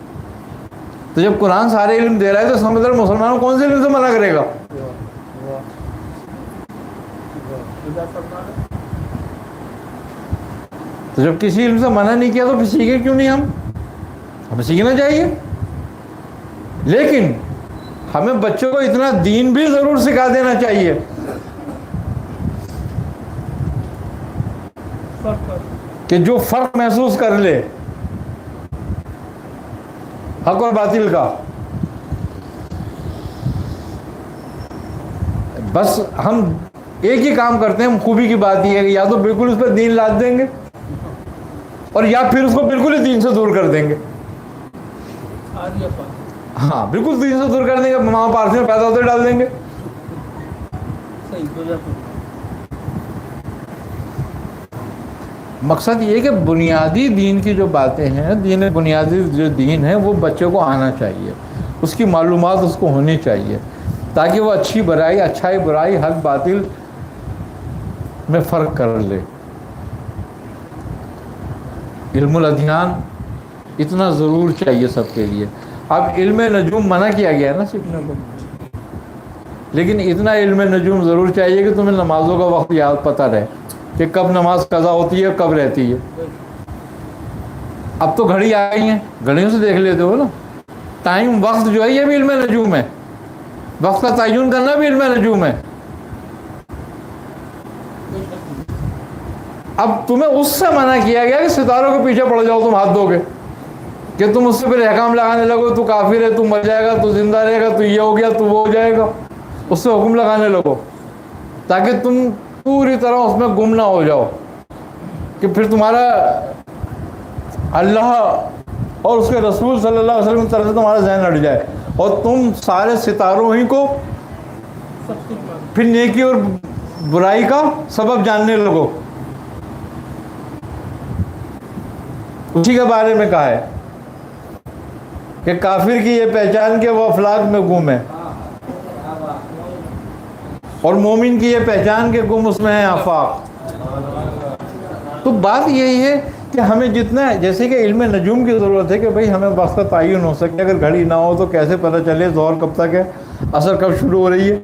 تو جب قرآن سارے علم دے رہا ہے تو سمجھ رہے مسلمانوں کون سے علم سے منع کرے گا؟ تو جب کسی علم سے منع نہیں کیا تو پھر سیکھیں کیوں نہیں؟ ہمیں سیکھنا چاہیے. لیکن ہمیں بچوں کو اتنا دین بھی ضرور سکھا دینا چاہیے کہ جو فرق محسوس کر لے حق اور باطل کا. بس ہم ایک ہی کام کرتے ہیں, خوبی کی بات یہ ہے کہ یا تو بالکل اس پہ دین لاد دیں گے اور یا پھر اس کو بالکل ہی دین سے دور کر دیں گے. ہاں بالکل دین سے دور کر دیں گے, ماں پارسی میں پیدا ہوتے ڈال دیں گے. مقصد یہ کہ بنیادی دین کی جو باتیں ہیں, بنیادی جو دین ہے وہ بچوں کو آنا چاہیے, اس کی معلومات اس کو ہونی چاہیے تاکہ وہ اچھی برائی, اچھائی برائی, حق باطل میں فرق کر لے. علم الادیان اتنا ضرور چاہیے سب کے لیے. اب علم نجوم منع کیا گیا ہے نا سیکھنے کو, لیکن اتنا علم نجوم ضرور چاہیے کہ تمہیں نمازوں کا وقت یاد پتہ رہے کہ کب نماز قضا ہوتی ہے, کب رہتی ہے. اب تو گھڑی آ گئی ہیں, گھڑیوں سے دیکھ لیتے ہو نا ٹائم, وقت جو ہے یہ بھی علم نجوم ہے. وقت کا تعین کرنا بھی علم نجوم ہے. اب تمہیں اس سے منع کیا گیا کہ ستاروں کے پیچھے پڑ جاؤ تم ہاتھ دھو کے, کہ تم اس سے پھر احکام لگانے لگو, تو کافر ہے, تو مر جائے گا, تو زندہ رہے گا, تو یہ ہو گیا, تو وہ ہو جائے گا. اس سے حکم لگانے لگو تاکہ تم پوری طرح اس میں گم نہ ہو جاؤ, کہ پھر تمہارا اللہ اور اس کے رسول صلی اللہ علیہ وسلم کی طرف سے تمہارا ذہن ہٹ جائے اور تم سارے ستاروں ہی کو پھر نیکی اور برائی کا سبب جاننے لگو. اسی کے بارے میں کہا ہے کہ کافر کی یہ پہچان کہ وہ افلاک میں گم ہے, اور مومن کی یہ پہچان کہ گم اس میں ہے آفاق. تو بات یہی ہے کہ ہمیں جتنا جیسے کہ علم نجوم کی ضرورت ہے کہ بھئی ہمیں وقت کا تعین ہو سکے، اگر گھڑی نہ ہو تو کیسے پتہ چلے ظہر کب تک ہے، عصر کب شروع ہو رہی ہے،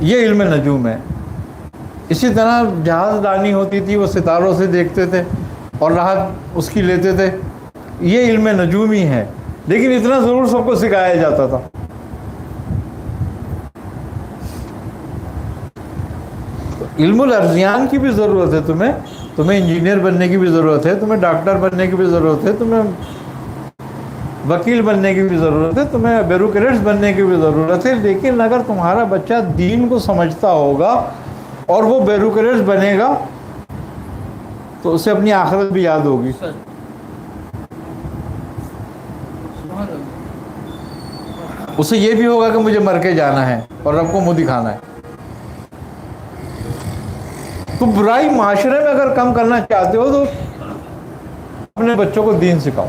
یہ علم نجوم ہے۔ اسی طرح جہاز رانی ہوتی تھی، وہ ستاروں سے دیکھتے تھے اور راحت اس کی لیتے تھے، یہ علم نجوم ہی ہے، لیکن اتنا ضرور سب کو سکھایا جاتا تھا۔ علم الارضیان کی بھی ضرورت ہے تمہیں انجینئر بننے کی بھی ضرورت ہے، تمہیں ڈاکٹر بننے کی بھی ضرورت ہے، تمہیں وکیل بننے کی بھی ضرورت ہے، تمہیں بیوروکریٹس بننے کی بھی ضرورت ہے، لیکن اگر تمہارا بچہ دین کو سمجھتا ہوگا اور وہ بیوروکریٹس بنے گا تو اسے اپنی آخرت بھی یاد ہوگی۔ اسے یہ بھی ہوگا کہ مجھے مر کے جانا ہے اور رب کو منہ دکھانا ہے۔ تو برائی معاشرے میں اگر کم کرنا چاہتے ہو تو اپنے بچوں کو دین سکھاؤ،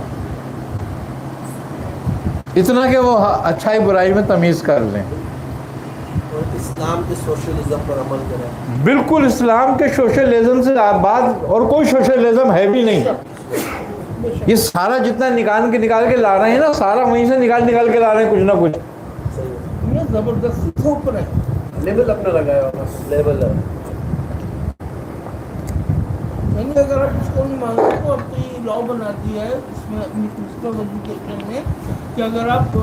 اتنا کہ وہ اچھائی برائی میں تمیز کر لیں۔ اور اسلام کے سوشلزم پر عمل کریں۔ بالکل اسلام کے سوشلزم سے بات، اور کوئی سوشلزم ہے بھی نہیں۔ یہ سارا جتنا نکال کے لا رہے ہیں نا، سارا وہیں سے نکال کے لا رہے ہیں کچھ نہ کچھ۔ یہ زبردستی تھوپ رہے ہیں، لیبل اپنا لگایا ہوگا، لیبل ہے۔ یعنی اگر آپ اس کو نہیں مانتے تو اب تو یہ لا بنا دیا ہے اس میں اپنی پرنسپل ایجوکیشن میں کہ اگر آپ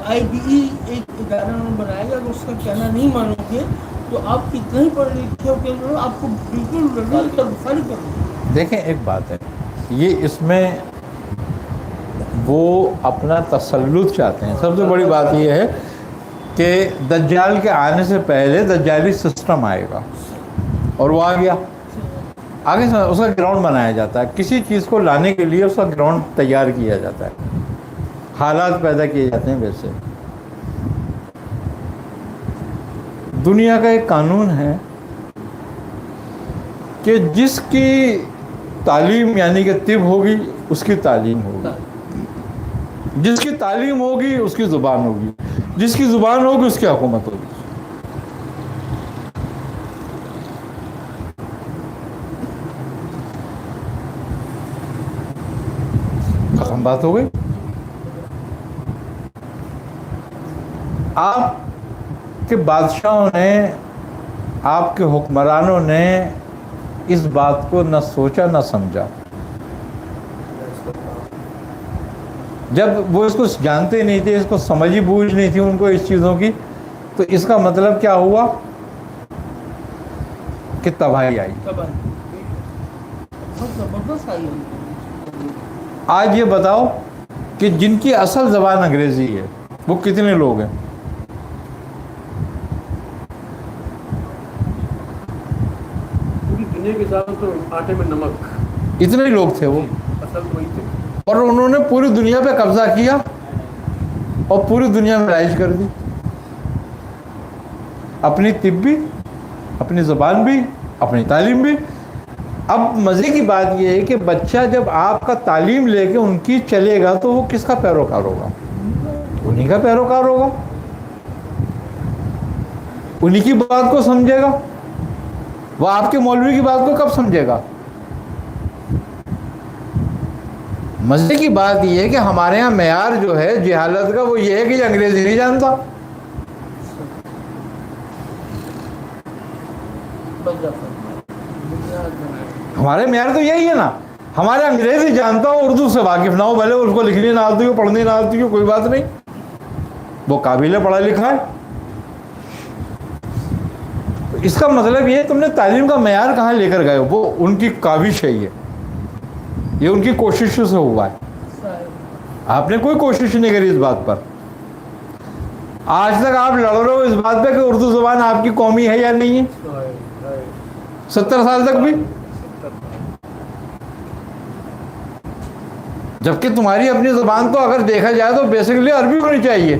آئی ڈی ای ایک ادارہ میں بنائے گا، اگر اس کا کہنا نہیں مانو گے تو آپ کتنے ہی پڑھے لکھے ہو کہ آپ کو بالکل ریلیز کر فارغ کر دیں۔ دیکھیں ایک بات ہے، یہ اس میں وہ اپنا تسلط چاہتے ہیں۔ سب سے بڑی بات یہ ہے کہ دجال کے آنے سے پہلے دجالی سسٹم آئے گا، اور وہ آ گیا، آگے سے اس کا گراؤنڈ بنایا جاتا ہے، کسی چیز کو لانے کے لیے اس کا گراؤنڈ تیار کیا جاتا ہے، حالات پیدا کیے جاتے ہیں۔ ویسے دنیا کا ایک قانون ہے کہ جس کی تعلیم یعنی کہ طب ہوگی اس کی تعلیم ہوگی، جس کی تعلیم ہوگی اس کی زبان ہوگی، جس کی زبان ہوگی اس کی حکومت ہوگی۔ ختم بات ہو گئی۔ آپ کے بادشاہوں نے، آپ کے حکمرانوں نے اس بات کو نہ سوچا نہ سمجھا۔ جب وہ اس کو جانتے نہیں تھے، اس کو سمجھی بوجھ نہیں تھی ان کو اس چیزوں کی، تو اس کا مطلب کیا ہوا کہ تباہی آئی۔ بہت زبردست آئی ہے۔ آج یہ بتاؤ کہ جن کی اصل زبان انگریزی ہے وہ کتنے لوگ ہیں؟ پوری دنیا کے ساتھ تو آٹے میں نمک، اتنے ہی لوگ تھے وہ، اصل وہی تھے۔ اور انہوں نے پوری دنیا پہ قبضہ کیا اور پوری دنیا میں رائج کر دی، اپنی طب بھی، اپنی زبان بھی، اپنی تعلیم بھی۔ اب مزے کی بات یہ ہے کہ بچہ جب آپ کا تعلیم لے کے ان کی چلے گا تو وہ کس کا پیروکار ہوگا؟ انہی کا پیروکار ہوگا، انہی کی بات کو سمجھے گا۔ وہ آپ کے مولوی کی بات کو کب سمجھے گا؟ مزے کی بات یہ ہے کہ ہمارے ہاں معیار جو ہے جہالت کا وہ یہ ہے کہ یہ انگریزی نہیں جانتا۔ ہمارے معیار تو یہی ہے نا، ہمارے انگریزی جانتا ہو، اردو سے واقف نہ ہو، بھلے اس کو لکھنی نہ آتی ہو، پڑھنی نہ آتی ہو، کوئی بات نہیں، وہ قابل ہے، پڑھا لکھا ہے۔ اس کا مطلب یہ ہے تم نے تعلیم کا معیار کہاں لے کر گئے ہو؟ وہ ان کی کاوش ہے، یہ ان کی کوششوں سے ہوا ہے، آپ نے کوئی کوشش نہیں کری اس بات پر۔ آج تک آپ لڑ رہے ہو اس بات پہ کہ اردو زبان آپ کی قومی ہے یا نہیں ہے، 70 سال تک بھی، جبکہ تمہاری اپنی زبان تو اگر دیکھا جائے تو بیسکلی عربی ہونی چاہیے،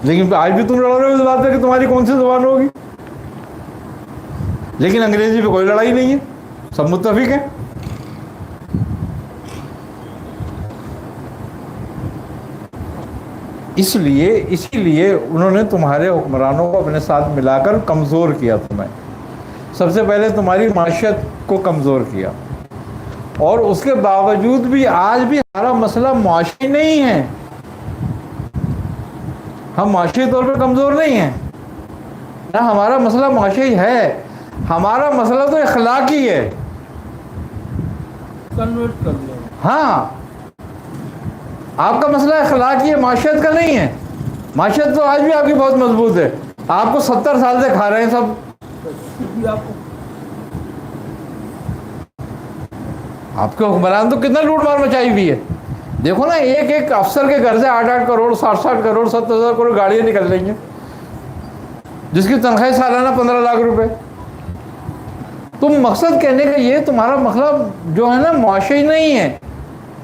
لیکن آج بھی تم لڑ رہے ہو اس بات پہ کہ تمہاری کون سی زبان ہوگی، لیکن انگریزی پہ کوئی لڑائی نہیں ہے، سب متفق ہیں۔ اسی لیے انہوں نے تمہارے حکمرانوں کو اپنے ساتھ ملا کر کمزور کیا تمہیں. سب سے پہلے تمہاری معیشت کو کمزور کیا, اور اس کے باوجود بھی آج بھی ہمارا مسئلہ معاشی نہیں ہے. ہم معاشی طور پر کمزور نہیں ہیں نہ, ہمارا مسئلہ معاشی ہے, ہمارا مسئلہ تو اخلاقی ہے. کنورٹ کر لیں. ہاں, آپ کا مسئلہ اخلاقی ہے, معاشیت کا نہیں ہے. معاشیت تو آج بھی آپ کی بہت مضبوط ہے, آپ کو 70 سال سے کھا رہے ہیں سب. آپ کے حکمران تو کتنا لوٹ مار مچائی ہوئی ہے. دیکھو نا, ایک افسر کے گھر سے 8-8 کروڑ 60 کروڑ 70,000 کروڑ گاڑیاں نکل رہی ہیں, جس کی تنخواہ سالانہ 15 لاکھ روپے. تم مقصد کہنے کا یہ, تمہارا مطلب جو ہے نا معاشی نہیں ہے,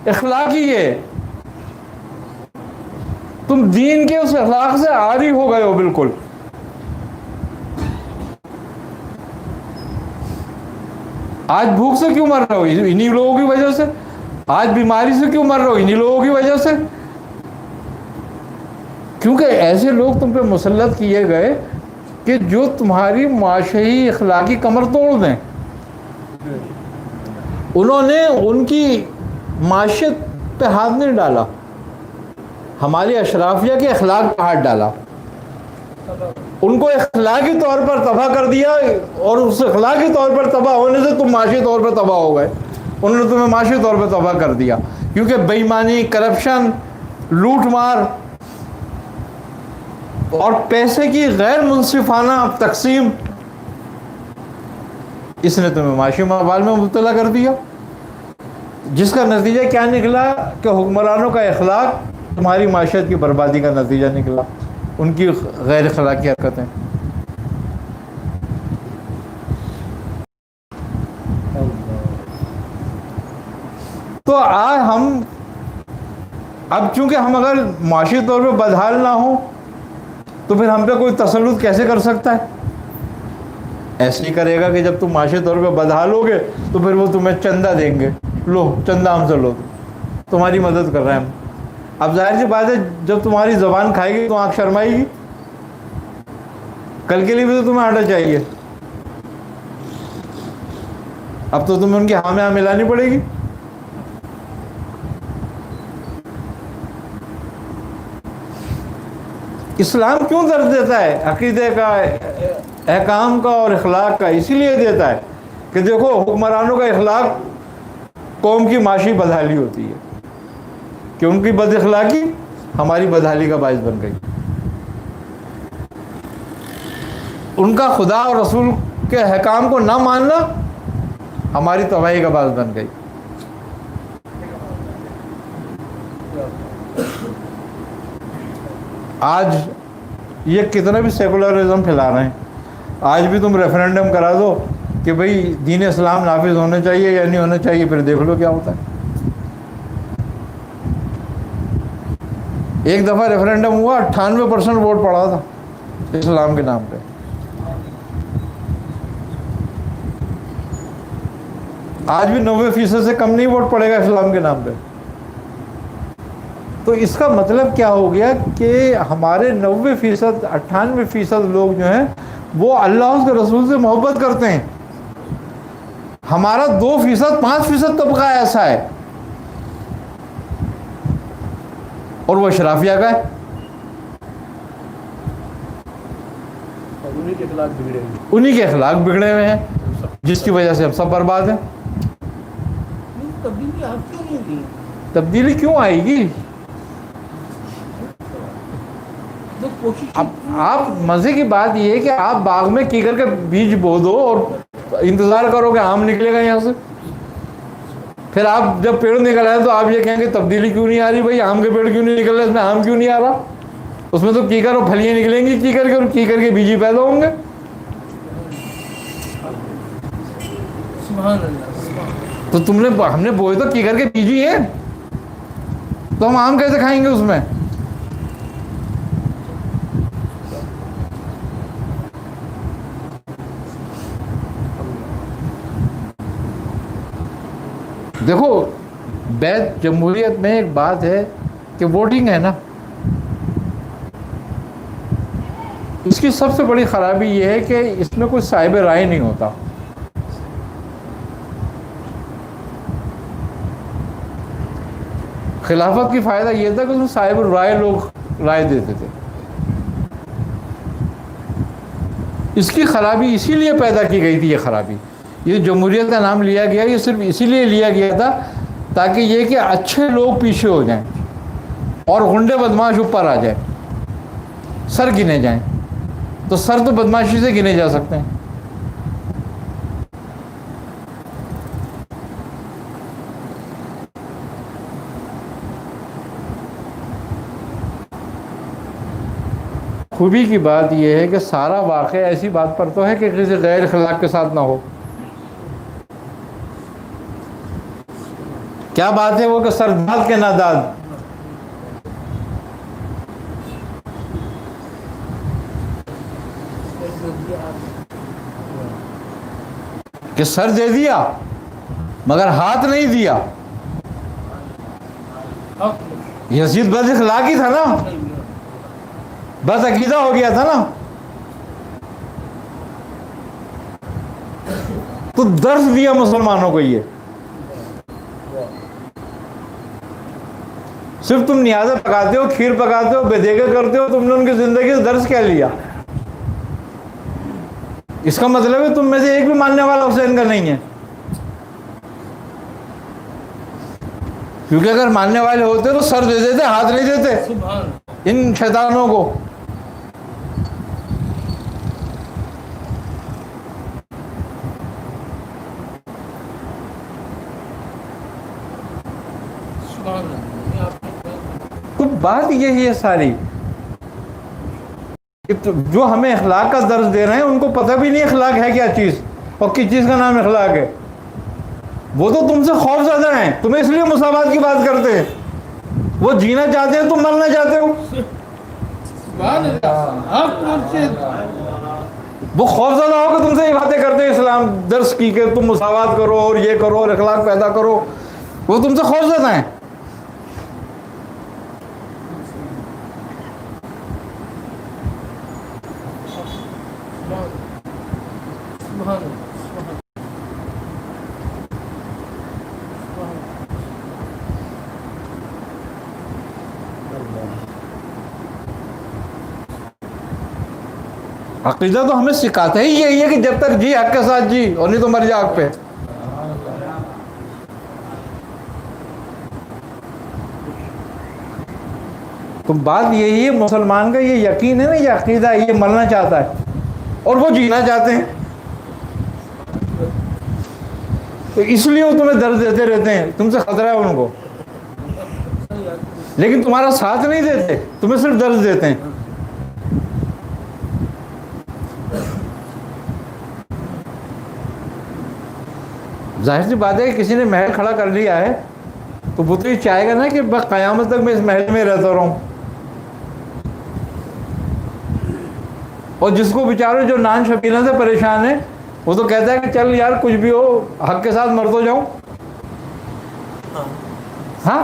اخلاقی ہے. تم دین کے اس اخلاق سے عاری ہو گئے ہو بالکل. آج بھوک سے کیوں مر رہے ہو؟ انہی لوگوں کی وجہ سے. آج بیماری سے کیوں مر رہے ہو؟ انہی لوگوں کی وجہ سے. کیونکہ ایسے لوگ تم پہ مسلط کیے گئے کہ جو تمہاری معاشی اخلاقی کمر توڑ دیں. انہوں نے ان کی معیشت پہ ہاتھ نہیں ڈالا, ہماری اشرافیہ کے اخلاق پہ ہاتھ ڈالا. ان کو اخلاقی طور پر تباہ کر دیا, اور اس اخلاقی طور پر تباہ ہونے سے تم معاشی طور پر تباہ ہو گئے. انہوں نے تمہیں معاشی طور پر تباہ کر دیا, کیونکہ بے ایمانی, کرپشن, لوٹ مار اور پیسے کی غیر منصفانہ تقسیم, اس نے تمہیں معاشی مبال میں مبتلا کر دیا. جس کا نتیجہ کیا نکلا کہ حکمرانوں کا اخلاق تمہاری معیشت کی بربادی کا نتیجہ نکلا, ان کی غیر اخلاقی حرکتیں. تو آج ہم اب چونکہ ہم اگر معاشی طور پہ بدحال نہ ہوں تو پھر ہم پہ کوئی تسلط کیسے کر سکتا ہے؟ ایسے ہی کرے گا کہ جب تم معاشی طور پہ بدحال ہوگے تو پھر وہ تمہیں چندہ دیں گے, لو چندہ ہم سے لو, تمہاری مدد کر رہے ہیں ہم. اب ظاہر سی بات ہے, جب تمہاری زبان کھائے گی تو آنکھ شرمائے گی. کل کے لیے بھی تو تمہیں آٹا چاہیے, اب تو تمہیں ان کی ہاں میں ہاں ملانی پڑے گی. اسلام کیوں درد دیتا ہے عقیدے کا, احکام کا اور اخلاق کا؟ اسی لیے دیتا ہے کہ دیکھو حکمرانوں کا اخلاق قوم کی معاشی بدحالی ہوتی ہے, کہ ان کی بد اخلاقی ہماری بدحالی کا باعث بن گئی. ان کا خدا اور رسول کے احکام کو نہ ماننا ہماری تباہی کا باعث بن گئی. آج یہ کتنا بھی سیکولرزم پھیلا رہے ہیں, آج بھی تم ریفرینڈم کرا دو کہ بھئی دین اسلام نافذ ہونا چاہیے یا نہیں ہونا چاہیے, پھر دیکھ لو کیا ہوتا ہے. ایک دفعہ ریفرینڈم ہوا, 98% ووٹ پڑا تھا اسلام کے نام پہ. آج بھی 90% سے کم نہیں ووٹ پڑے گا اسلام کے نام پہ. تو اس کا مطلب کیا ہو گیا کہ ہمارے 90% 98% لوگ جو ہیں وہ اللہ اس کے رسول سے محبت کرتے ہیں. ہمارا 2% 5% طبقہ ایسا ہے, اور وہ اشرافیہ کا ہے. انہیں کے اخلاق بگڑے ہوئے, انہی کے اخلاق بگڑے ہوئے ہیں, جس کی وجہ سے ہم سب برباد ہیں. تبدیلی آپ کیوں نہیں دی؟ تبدیلی کیوں آئے گی؟ جو کوشش اب آپ مزے کی بات یہ ہے کہ آپ باغ میں کیکر کے بیج بو دو اور انتظار کرو کہ آم نکلے گا یہاں سے. پھر آپ جب پیڑ نکل آئے تو آپ یہ کہیں گے تبدیلی کیوں نہیں آ رہی؟ بھائی آم کے پیڑ کیوں نہیں نکل رہے, اس میں آم کیوں نہیں آ رہا؟ اس میں تو کیکر اور پھلیاں نکلیں گی کیکر کے, اور کیکر کے بیج ہی پیدا ہوں گے. سبحان اللہ, سبحان تو ہم نے بوئے تو کیکر کے بیج ہی ہیں, تو ہم آم کیسے کھائیں گے اس میں؟ دیکھو بیت جمہوریت میں ایک بات ہے کہ ووٹنگ ہے نا, اس کی سب سے بڑی خرابی یہ ہے کہ اس میں کوئی صاحب رائے نہیں ہوتا. خلافت کی فائدہ یہ تھا کہ اس میں صاحب رائے لوگ رائے دیتے تھے. اس کی خرابی اسی لیے پیدا کی گئی تھی. یہ خرابی، یہ جمہوریت کا نام لیا گیا، یہ صرف اسی لیے لیا گیا تھا تاکہ یہ کہ اچھے لوگ پیچھے ہو جائیں اور غنڈے بدماش اوپر آ جائیں، سر گنے جائیں. تو سر تو بدماشی سے گنے جا سکتے ہیں. خوبی کی بات یہ ہے کہ سارا واقعہ ایسی بات پر تو ہے کہ کسی غیر اخلاق کے ساتھ نہ ہو. کیا بات ہے وہ کہ سرداد کے ناداد. کہ سر دے دیا مگر ہاتھ نہیں دیا. یزید بد اخلاقی تھا نا، بس عقیدہ ہو گیا تھا نا. تو درس دیا مسلمانوں کو. یہ صرف تم نیازیں پکاتے ہو، کھیر پکاتے ہو، بدیگے کرتے ہو، تم نے ان کی زندگی سے درس کیا لیا؟ اس کا مطلب ہے تم میں سے ایک بھی ماننے والا حسین کا نہیں ہے. کیونکہ اگر ماننے والے ہوتے تو سر دے دیتے، ہاتھ نہیں دیتے ان شیطانوں کو. تو بات یہی ہے ساری. جو ہمیں اخلاق کا درس دے رہے ہیں ان کو پتہ بھی نہیں اخلاق ہے کیا چیز اور کس چیز کا نام اخلاق ہے. وہ تو تم سے خوف زدہ ہیں، تمہیں اس لیے مساوات کی بات کرتے ہیں. وہ جینا چاہتے ہیں، تم مرنا چاہتے ہو. وہ خوف زدہ ہو کہ تم سے یہ باتیں کرتے ہیں اسلام درس کی کہ تم مساوات کرو اور یہ کرو اور اخلاق پیدا کرو. وہ تم سے خوف زدہ ہیں. عقیدہ تو ہمیں سکھاتا ہی یہی ہے کہ جب تک جی حق کے ساتھ جی اور نہیں تو مر جا حق پہ. تو بات یہی ہے، مسلمان کا یہ یقین ہے نا، یہ عقیدہ ہے، یہ مرنا چاہتا ہے اور وہ جینا چاہتے ہیں. تو اس لیے وہ تمہیں درد دیتے رہتے ہیں، تم سے خطرہ ہے ان کو، لیکن تمہارا ساتھ نہیں دیتے، تمہیں صرف درد دیتے ہیں. ظاہر سی بات ہے کہ کسی نے محل کھڑا کر لیا ہے تو وہ تو یہ چاہے گا نا کہ بس قیامت تک میں اس محل میں رہتا رہوں. اور جس کو بیچارے جو نان شکینہ سے پریشان ہے وہ تو کہتا ہے کہ چل یار کچھ بھی ہو حق کے ساتھ مر تو جاؤں. ہاں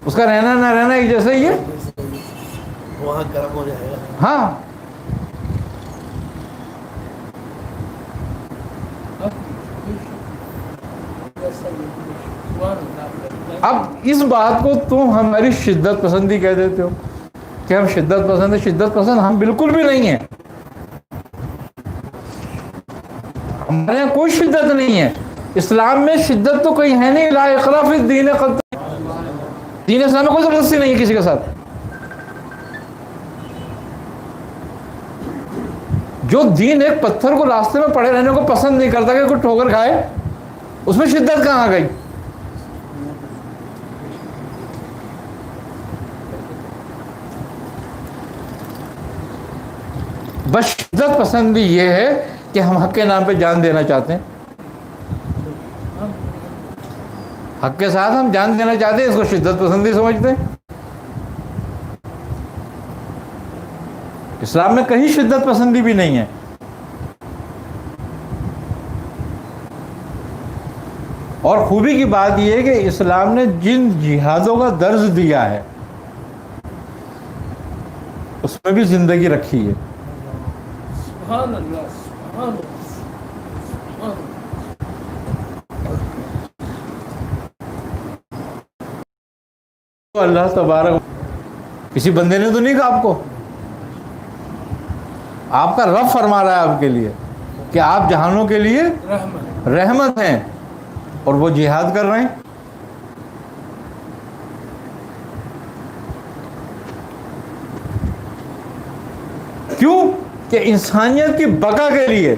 اس کا رہنا نہ رہنا ایک جیسا ہی ہے، وہاں گرم ہو جائے گا. ہاں. اب اس بات کو تم ہماری شدت پسندی کہہ دیتے ہو کہ ہم شدت پسند ہیں. شدت پسند ہم بالکل بھی نہیں ہیں. ہمارے یہاں کوئی شدت نہیں ہے. اسلام میں شدت تو کوئی ہے نہیں. لا اکراہ فی الدین قد دین اسلام میں کوئی زبردستی نہیں ہے کسی کے ساتھ. جو دین ایک پتھر کو راستے میں پڑے رہنے کو پسند نہیں کرتا کہ کوئی ٹھوکر کھائے، اس میں شدت کہاں آ گئی؟ بس شدت پسند بھی یہ ہے کہ ہم حق کے نام پہ جان دینا چاہتے ہیں. حق کے ساتھ ہم جان دینا چاہتے ہیں، اس کو شدت پسندی سمجھتے ہیں. اسلام میں کہیں شدت پسندی بھی نہیں ہے. اور خوبی کی بات یہ ہے کہ اسلام نے جن جہادوں کا درس دیا ہے اس میں بھی زندگی رکھی ہے. سبحان اللہ سبحان اللہ سبحان اللہ. تو اللہ تبارک کسی بندے نے تو نہیں کہا آپ کو, آپ کا رب فرما رہا ہے آپ کے لیے کہ آپ جہانوں کے لیے رحمت رحمت ہیں, اور وہ جہاد کر رہے ہیں. کیوں کہ انسانیت کی بقا کے لیے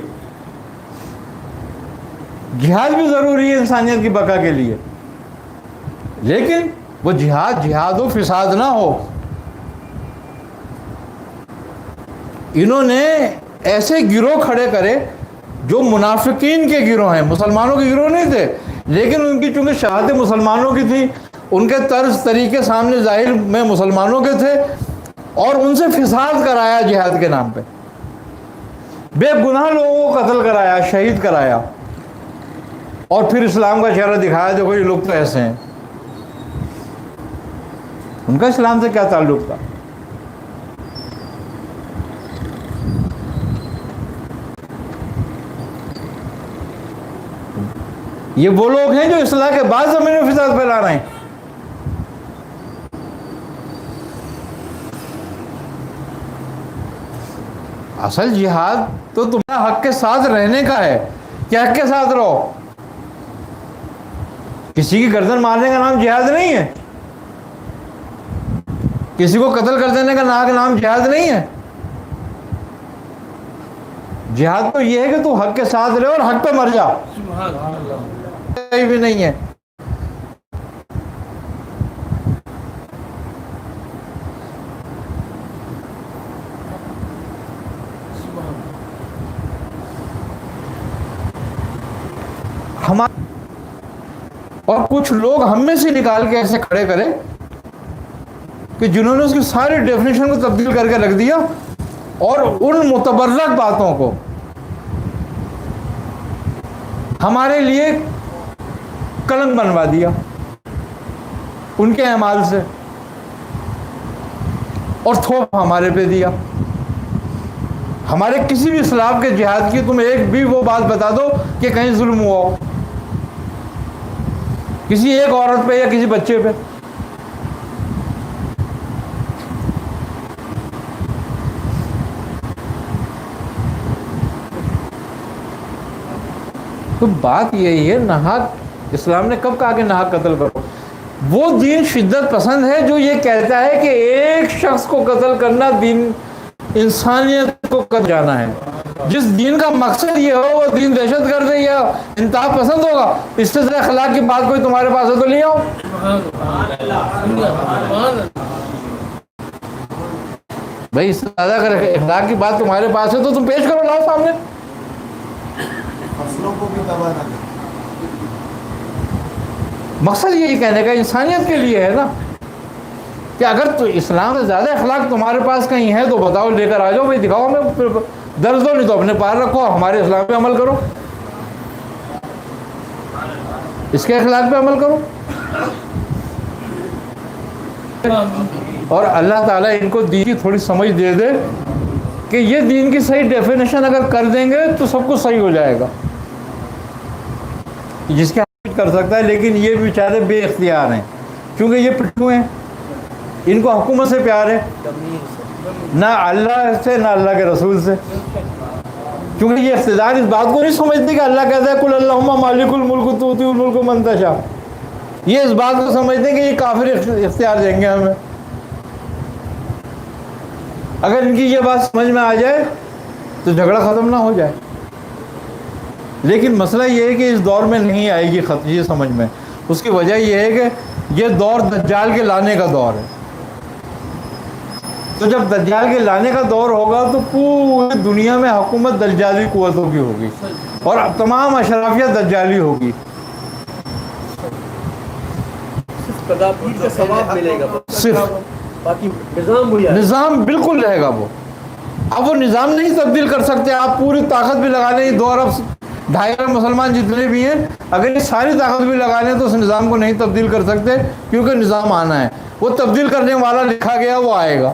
جہاد بھی ضروری ہے, انسانیت کی بقا کے لیے, لیکن وہ جہاد و فساد نہ ہو. انہوں نے ایسے گروہ کھڑے کرے جو منافقین کے گروہ ہیں, مسلمانوں کے گروہ نہیں تھے, لیکن ان کی چونکہ شہادت مسلمانوں کی تھی, ان کے طرز طریقے سامنے ظاہر میں مسلمانوں کے تھے, اور ان سے فساد کرایا جہاد کے نام پہ, بے گناہ لوگوں کو قتل کرایا, شہید کرایا, اور پھر اسلام کا چہرہ دکھایا, دیکھو یہ لوگ تو ایسے ہیں. ان کا اسلام سے کیا تعلق تھا؟ یہ وہ لوگ ہیں جو اصلاح کے بعد زمین میں فساد پھیلا رہے ہیں. اصل جہاد تو تمہارا حق کے ساتھ رہنے کا ہے کہ حق کے ساتھ رہو. کسی کی گردن مارنے کا نام جہاد نہیں ہے, کسی کو قتل کر دینے کا نام جہاد نہیں ہے. جہاد تو یہ ہے کہ تو حق کے ساتھ رہے اور حق پہ مر جا, سبحان اللہ کہیں بھی نہیں ہے. اور کچھ لوگ ہم میں سے نکال کے ایسے کھڑے کرے کہ جنہوں نے اس کی ساری ڈیفینیشن کو تبدیل کر کے رکھ دیا, اور ان متبرک باتوں کو ہمارے لیے کلنک بنوا دیا ان کے اعمال سے, اور تھوپ ہمارے پہ دیا. ہمارے کسی بھی اسلام کے جہاد کی تم ایک بھی وہ بات بتا دو کہ کہیں ظلم ہوا ہو کسی ایک عورت پہ یا کسی بچے پہ. تو بات یہی ہے, ناحق اسلام نے کب کہا کہ ناحق قتل کرو؟ وہ دین شدت پسند ہے جو یہ کہتا ہے کہ ایک شخص کو قتل کرنا دین انسانیت کو قتل جانا ہے. جس دین کا مقصد یہ ہو وہ دین دہشت گرد یا انتہا پسند ہوگا. اس سے اخلاق کی بات کوئی تمہارے پاس ہے تو لے آؤ. بھائی اس سے زیادہ اگر اخلاق کی بات تمہارے پاس ہے تو تم پیش کرو, لاؤ سامنے. فصلوں کو بھی تباہ نہ کریں. مقصد یہی کہنے کا انسانیت کے لیے ہے نا, کہ اگر تو اسلام سے زیادہ اخلاق تمہارے پاس کہیں ہے تو بتاؤ, لے کر آ جاؤ بھائی, دکھاؤ ہمیں. درد ہو نہیں تو اپنے پار رکھو, ہمارے اسلام پہ عمل کرو, اس کے اخلاق پہ عمل کرو. اور اللہ تعالیٰ ان کو دین کی تھوڑی سمجھ دے دے کہ یہ دین کی صحیح ڈیفینیشن اگر کر دیں گے تو سب کچھ صحیح ہو جائے گا. جس کے حق کر سکتا ہے, لیکن یہ بیچارے بے اختیار ہیں کیونکہ یہ پٹھو ہیں, ان کو حکومت سے پیار ہے, نہ اللہ سے نہ اللہ کے رسول سے. کیونکہ یہ اقتدار اس بات کو نہیں سمجھتے کہ اللہ کہتا ہے قل اللہم مالک الملک تؤتی الملک من تشاء. یہ اس بات کو سمجھتے ہیں کہ یہ کافر اختیار دیں گے ہمیں. اگر ان کی یہ بات سمجھ میں آ جائے تو جھگڑا ختم نہ ہو جائے. لیکن مسئلہ یہ ہے کہ اس دور میں نہیں آئے گی یہ سمجھ میں. اس کی وجہ یہ ہے کہ یہ دور دجال کے لانے کا دور ہے. تو جب دجال کے لانے کا دور ہوگا تو پوری دنیا میں حکومت دجالی قوتوں کی ہوگی, اور تمام اشرافیہ دجالی ہوگی. صرف تدابیر کا ثواب ملے گا, صرف باقی نظام وہی ہے. نظام بالکل رہے گا وہ. اب وہ نظام نہیں تبدیل کر سکتے. آپ پوری طاقت بھی لگا لیں, 2 ارب 2.5 ارب مسلمان جتنے بھی ہیں, اگر یہ ساری طاقت بھی لگا لیں تو اس نظام کو نہیں تبدیل کر سکتے, کیونکہ نظام آنا ہے. وہ تبدیل کرنے والا لکھا گیا وہ آئے گا.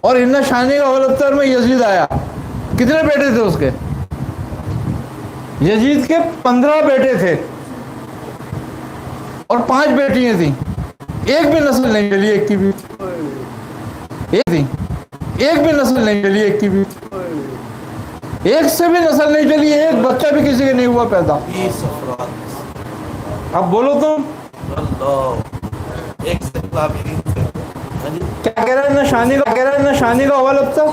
اور ان شانی کا اول میں یزید آیا. کتنے بیٹے تھے اس کے؟ یزید کے 15 بیٹے تھے اور 5 بیٹیاں تھیں. ایک بھی نسل نہیں چلی ایک کی بھی. ایک بھی نسل نہیں چلی ایک کی بھی. ایک سے بھی نسل نہیں چلی, ایک بچہ بھی کسی کے نہیں ہوا پیدا. اب بولو تم کیا کہہ رہے ہیں نشانی کا, کہہ رہے ہیں نشانی کا اول اب تک.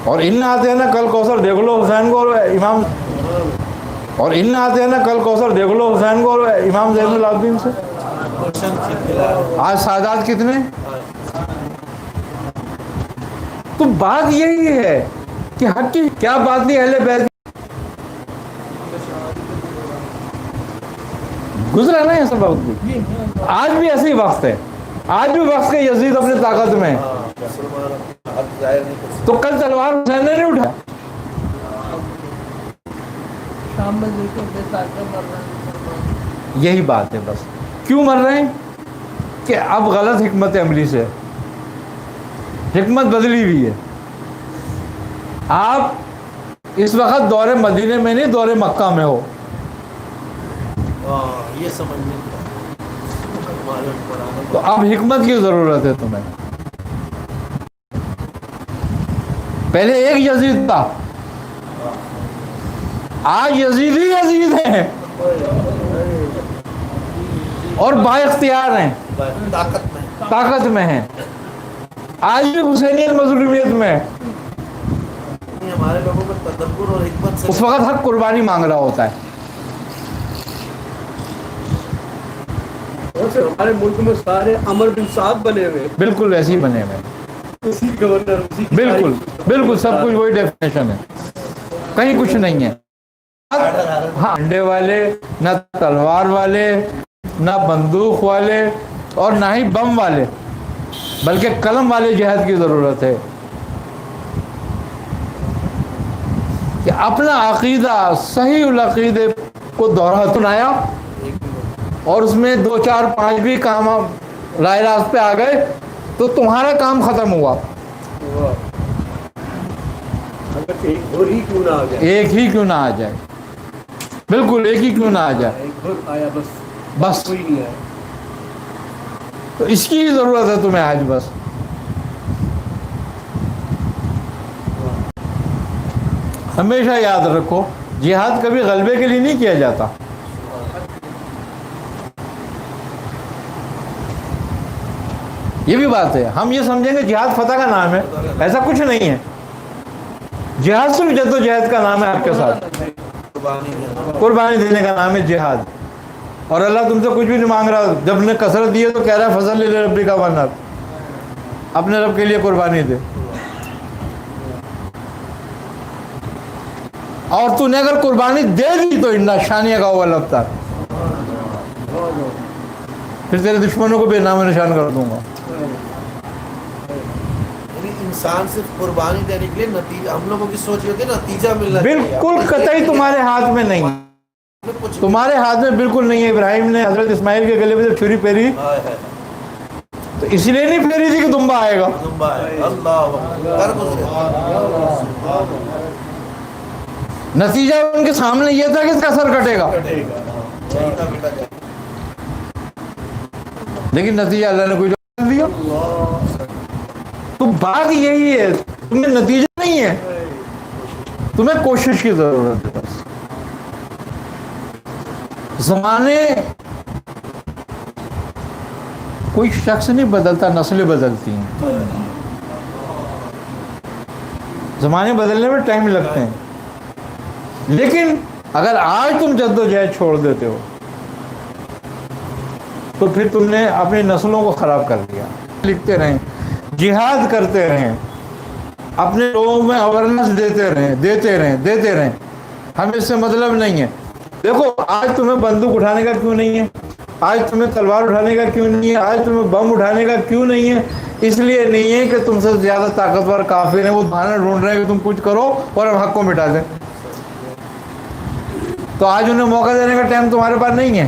اور ان آتے ہیں نا کل کوثر دیکھ لو حسین کو اور امام, اور ان آتے ہیں نا کل کوثر دیکھ لو حسین کو اور امام زین العابدین سے. آج سادات کتنے. تو بات یہی ہے کہ حق کی کیا بات نہیں اہل بیت گزرا نا ایسا وقت بھی. آج بھی ایسے ہی وقت ہے, آج بھی وقت کے یزید اپنی طاقت میں ہے. تو کل تلوار حسین نے نہیں اٹھا. شام میں دیکھو بے طاقت مر رہے ہیں. یہی بات ہے بس. کیوں مر رہے ہیں؟ کہ اب غلط حکمت عملی سے حکمت بدلی ہوئی ہے. آپ اس وقت دور مدینے میں نہیں, دور مکہ میں ہو. یہ سمجھنے تو اب حکمت کی ضرورت ہے تمہیں. پہلے ایک یزید تھا, آج یزید ہی یزید ہیں اور با اختیار ہیں, طاقت میں ہیں. آج بھی حسینیت مظلومیت میں ہے. ہمارے لوگوں کو تدبر اور حکمت سے اس وقت حق قربانی مانگ رہا ہوتا ہے. ہمارے ملک میں سارے امر بن صاحب بنے ہوئے, بالکل ویسے ہی بنے ہوئے. اسی گورنر, بالکل بالکل سب کچھ وہی ڈیفینیشن ہے, کہیں کچھ نہیں ہے. ہاں ڈنڈے والے, نہ تلوار والے, نہ بندوق والے, اور نہ ہی بم والے, بلکہ قلم والے جہاد کی ضرورت ہے. کہ اپنا عقیدہ صحیح العقیدے کو دوہرا سنایا, اور اس میں 2 4 5 بھی کام رائے راست پہ آ گئے تو تمہارا کام ختم ہوا. ایک اور ہی کیوں نہ آ گیا, ایک ہی کیوں نہ آ جائے, بالکل ایک ہی کیوں نہ آ جائے, ایک اور آیا بس, بس. کوئی نہیں آیا. تو اس کی ہی ضرورت ہے تمہیں آج بس. ہمیشہ یاد رکھو جہاد کبھی غلبے کے لیے نہیں کیا جاتا. یہ بھی بات ہے, ہم یہ سمجھیں گے جہاد فتح کا نام ہے, ایسا کچھ نہیں ہے. جہاد صرف جد و جہد کا نام ہے آپ کے ساتھ, قربانی دینے کا نام ہے جہاد. اور اللہ تم سے کچھ بھی نہیں مانگ رہا. جب نے کثرت دی ہے تو کہہ رہا ہے فضل ربی کا ونر, اپنے رب کے لیے قربانی دے. اور تو نے اگر قربانی دے دی تو ان شانیہ کا اول ابتر, پھر تیرے دشمنوں کو بے نام نشان کر دوں گا. انسان صرف قربانی دینے کے لیے نتیجہ, ہم لوگوں کی سوچ یہ ہوتی ہے نتیجہ ملنا چاہیے. بالکل قطعی تمہارے ہاتھ میں نہیں, تمہارے ہاتھ میں بالکل نہیں ہے. ابراہیم نے حضرت اسماعیل کے گلے میں چھری پھیری تو اس لیے نہیں پھیری تھی کہ دمبا آئے گا. نتیجہ ان کے سامنے یہ تھا کہ اس کا سر کٹے گا, لیکن نتیجہ اللہ نے کوئی جواب دیا. تو بات یہی ہے, تمہیں نتیجہ نہیں ہے, تمہیں کوشش کی ضرورت ہے بس. زمانے کوئی شخص نہیں بدلتا, نسلیں بدلتی ہیں. زمانے بدلنے میں ٹائم لگتے ہیں, لیکن اگر آج تم جد و جہد چھوڑ دیتے ہو تو پھر تم نے اپنی نسلوں کو خراب کر دیا. لکھتے رہیں, جہاد کرتے رہیں, اپنے لوگوں میں اویرنس دیتے رہیں. ہمیں اس سے مطلب نہیں ہے. دیکھو آج تمہیں بندوق اٹھانے کا کیوں نہیں ہے, آج تمہیں تلوار اٹھانے کا کیوں نہیں ہے, آج تمہیں بم اٹھانے کا کیوں نہیں ہے؟ اس لیے نہیں ہے کہ تم سے زیادہ طاقتور کافر ہیں, وہ بہانہ ڈھونڈ رہے ہیں کہ تم کچھ کرو اور ہم حق کو مٹا دیں. تو آج انہیں موقع دینے کا ٹائم تمہارے پاس نہیں ہے.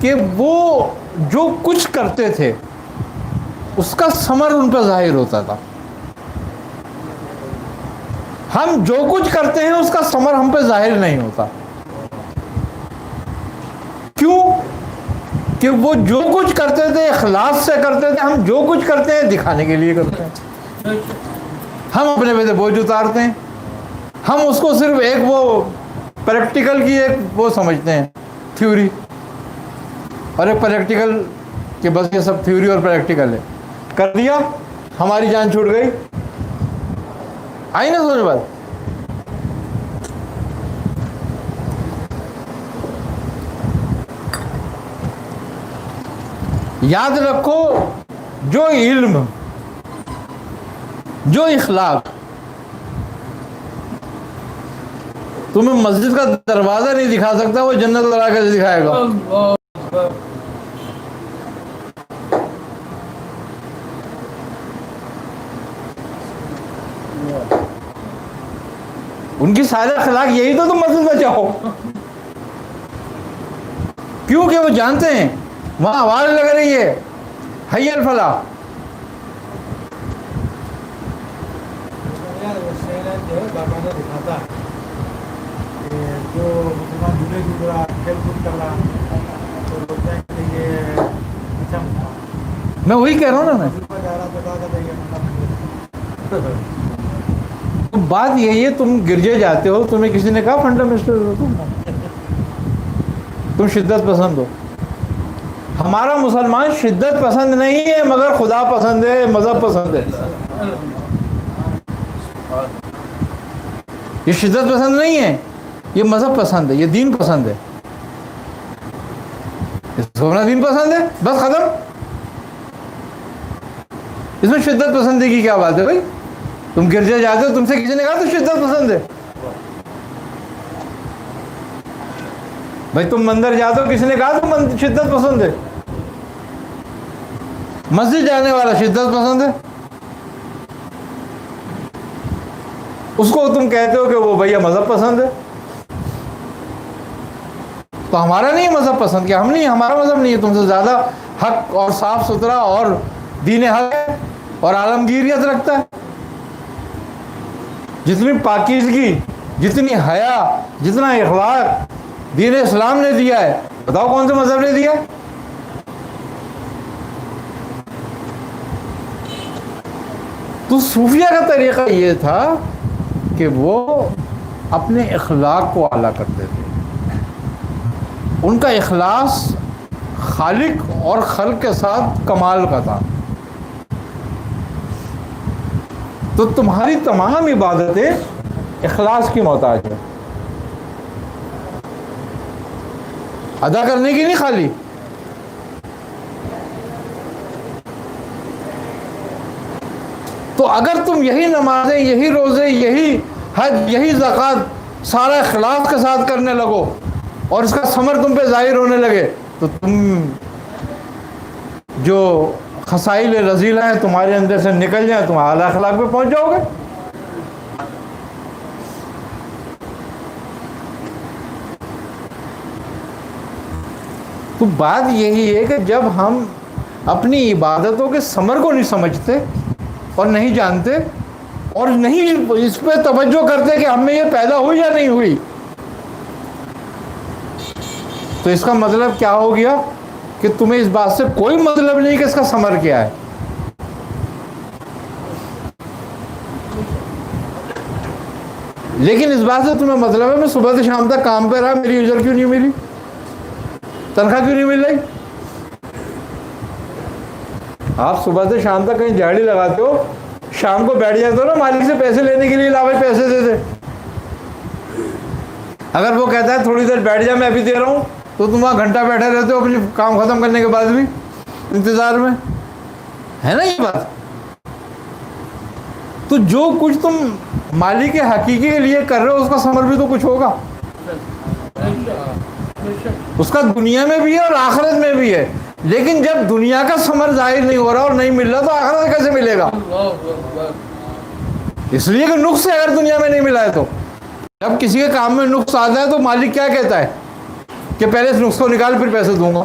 کہ وہ جو کچھ کرتے تھے اس کا ثمر ان پہ ظاہر ہوتا تھا. ہم جو کچھ کرتے ہیں اس کا ثمر ہم پہ ظاہر نہیں ہوتا. کیوں؟ کہ وہ جو کچھ کرتے تھے اخلاص سے کرتے تھے. ہم جو کچھ کرتے ہیں دکھانے کے لیے کرتے ہیں. ہم اپنے پہ سے بوجھ اتارتے ہیں. ہم اس کو صرف ایک وہ پریکٹیکل کی ایک وہ سمجھتے ہیں تھیوری, اور ایک پریکٹیکل کہ بس یہ سب تھیوری اور پریکٹیکل ہے. کر دیا, ہماری جان چھوٹ گئی. آئی نا سمجھ بات؟ یاد رکھو, جو علم, جو اخلاق تمہیں مسجد کا دروازہ نہیں دکھا سکتا, وہ جنت لگا کے دکھائے گا. ان کی سارے اخلاق یہی تو تم مسجد میں چاہو, کیونکہ وہ جانتے ہیں وہاں آواز لگ رہی ہے حی الفلاح. باقاعدہ دکھاتا ہے کہ جو مسلمان جھولے جھول رہا, کھیل کود کر رہا, تو بولتے ہیں کہ یہ اچھا میں وہی کہہ رہا ہوں نا. میں جا رہا تو کہا تھا یہ بات یہی ہے, تم گرجے جاتے ہو, تمہیں کسی نے کہا فنڈامنٹل ہو, تم شدت پسند ہو. ہمارا مسلمان شدت پسند نہیں ہے مگر خدا پسند ہے, مذہب پسند ہے. یہ شدت پسند نہیں ہے, یہ مذہب پسند ہے, یہ دین پسند ہے. اس کو اپنا دین پسند ہے, بس ختم. اس میں شدت پسندی کی کیا بات ہے بھائی؟ تم گرجے جاتے ہو, تم سے کسی نے کہا تو شدت پسند ہے؟ بھائی تم مندر جاتے ہو, کسی نے کہا تو شدت پسند ہے؟ مسجد جانے والا شدت پسند ہے, اس کو تم کہتے ہو کہ وہ بھیا مذہب پسند ہے. تو ہمارا نہیں مذہب پسند, کیا ہم نہیں, ہمارا مذہب نہیں ہے تم سے زیادہ حق اور صاف ستھرا اور دین حق ہے اور عالمگیریت رکھتا ہے. جتنی پاکیزگی, جتنی حیا, جتنا اخلاق دین اسلام نے دیا ہے, بتاؤ کون سے مذہب نے دیا؟ تو صوفیہ کا طریقہ یہ تھا کہ وہ اپنے اخلاق کو اعلیٰ کرتے تھے. ان کا اخلاص خالق اور خلق کے ساتھ کمال کا تھا. تو تمہاری تمام عبادتیں اخلاص کی محتاج ہے, ادا کرنے کی نہیں خالی. تو اگر تم یہی نمازیں, یہی روزے, یہی حج, یہی زکوٰۃ سارا اخلاص کے ساتھ کرنے لگو اور اس کا ثمر تم پہ ظاہر ہونے لگے, تو تم جو خصائل رذیلہ ہیں تمہارے اندر سے نکل جائیں, تم اعلیٰ اخلاق پہ پہنچ جاؤ گے. تو بات یہی ہے کہ جب ہم اپنی عبادتوں کے ثمر کو نہیں سمجھتے اور نہیں جانتے اور نہیں اس پہ توجہ کرتے کہ ہم میں یہ پیدا ہوئی یا نہیں ہوئی, تو اس کا مطلب کیا ہو گیا کہ تمہیں اس بات سے کوئی مطلب نہیں کہ اس کا ثمر کیا ہے. لیکن اس بات سے تمہیں مطلب ہے میں صبح سے شام تک کام پہ رہا, میری اجر کیوں نہیں ملی, تنخواہ کیوں نہیں مل رہی؟ آپ صبح سے شام تک کہیں جھاڑی لگاتے ہو, شام کو بیٹھ جاتے ہو نا مالک سے پیسے لینے کے لیے, لا بھائی پیسے دے دے. اگر وہ کہتا ہے تھوڑی دیر بیٹھ جا میں ابھی دے رہا ہوں, تو تم وہاں گھنٹہ بیٹھے رہتے ہو اپنی کام ختم کرنے کے بعد بھی انتظار میں, ہے نا یہ بات؟ تو جو کچھ تم مالک کے حقیقی کے لیے کر رہے ہو اس کا ثمر بھی تو کچھ ہوگا, اس کا دنیا میں بھی ہے اور آخرت میں بھی ہے. لیکن جب دنیا کا ثمر ظاہر نہیں ہو رہا اور نہیں مل رہا تو آخرت کیسے ملے گا؟ اس لیے کہ نقص ہے, اگر دنیا میں نہیں ملا ہے تو. جب کسی کے کام میں نقص آتا ہے تو مالک کیا کہتا ہے کہ پہلے اس نقص کو نکال پھر پیسے دوں گا.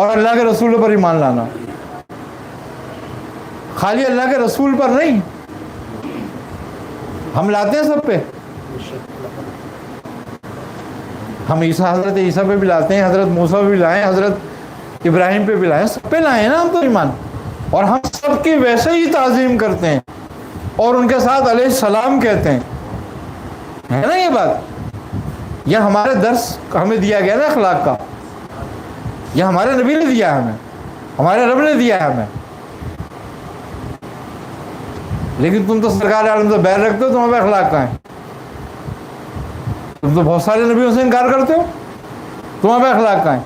اور اللہ کے رسول پر ایمان لانا. خالی اللہ کے رسول پر نہیں، ہم لاتے ہیں سب پہ. ہم حضرت عیسیٰ پہ بھی لاتے ہیں، حضرت موسیٰ پہ بھی لائیں، حضرت ابراہیم پہ بھی لائیں، سب پہ لائیں نا ہم تو ایمان. اور ہم سب کی ویسے ہی تعظیم کرتے ہیں اور ان کے ساتھ علیہ السلام کہتے ہیں، ہے نا یہ بات. یہ ہمارے درس ہمیں دیا گیا نا اخلاق کا، یہ ہمارے نبی نے دیا ہے ہمیں، ہمارے رب نے دیا ہے ہمیں. لیکن تم تو سرکار عالم سے بیر رکھتے ہو، تمہیں اخلاق کہاں ہے؟ تم تو بہت سارے نبیوں سے انکار کرتے ہو، تمہیں اخلاق کہاں ہے؟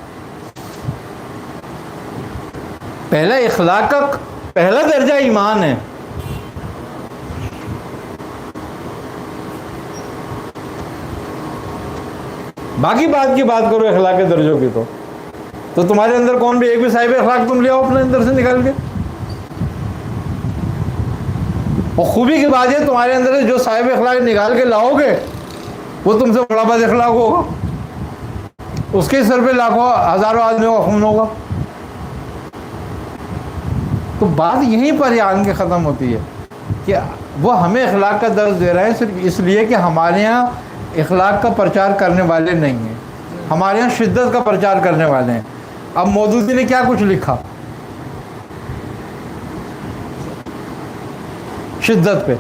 پہلا اخلاق کا پہلا درجہ ایمان ہے. باقی بات کی بات کرو اخلاق کے درجوں کی، تو تمہارے اندر کون بھی ایک بھی صاحب اخلاق تم لے آؤ اپنے اندر سے نکال کے. اور خوبی کی بات ہے تمہارے اندر سے جو صاحب اخلاق نکال کے لاؤ گے وہ تم سے بڑا بد اخلاق ہوگا، اس کے سر پہ لاکھوں ہزاروں آدمیوں کا خون ہوگا. تو بات یہیں پر آن کے ختم ہوتی ہے کہ وہ ہمیں اخلاق کا درس دے رہے ہیں صرف اس لیے کہ ہمارے یہاں اخلاق کا پرچار کرنے والے نہیں ہیں، ہمارے یہاں شدت کا پرچار کرنے والے ہیں. اب مودودی نے کیا کچھ لکھا شدت پہ،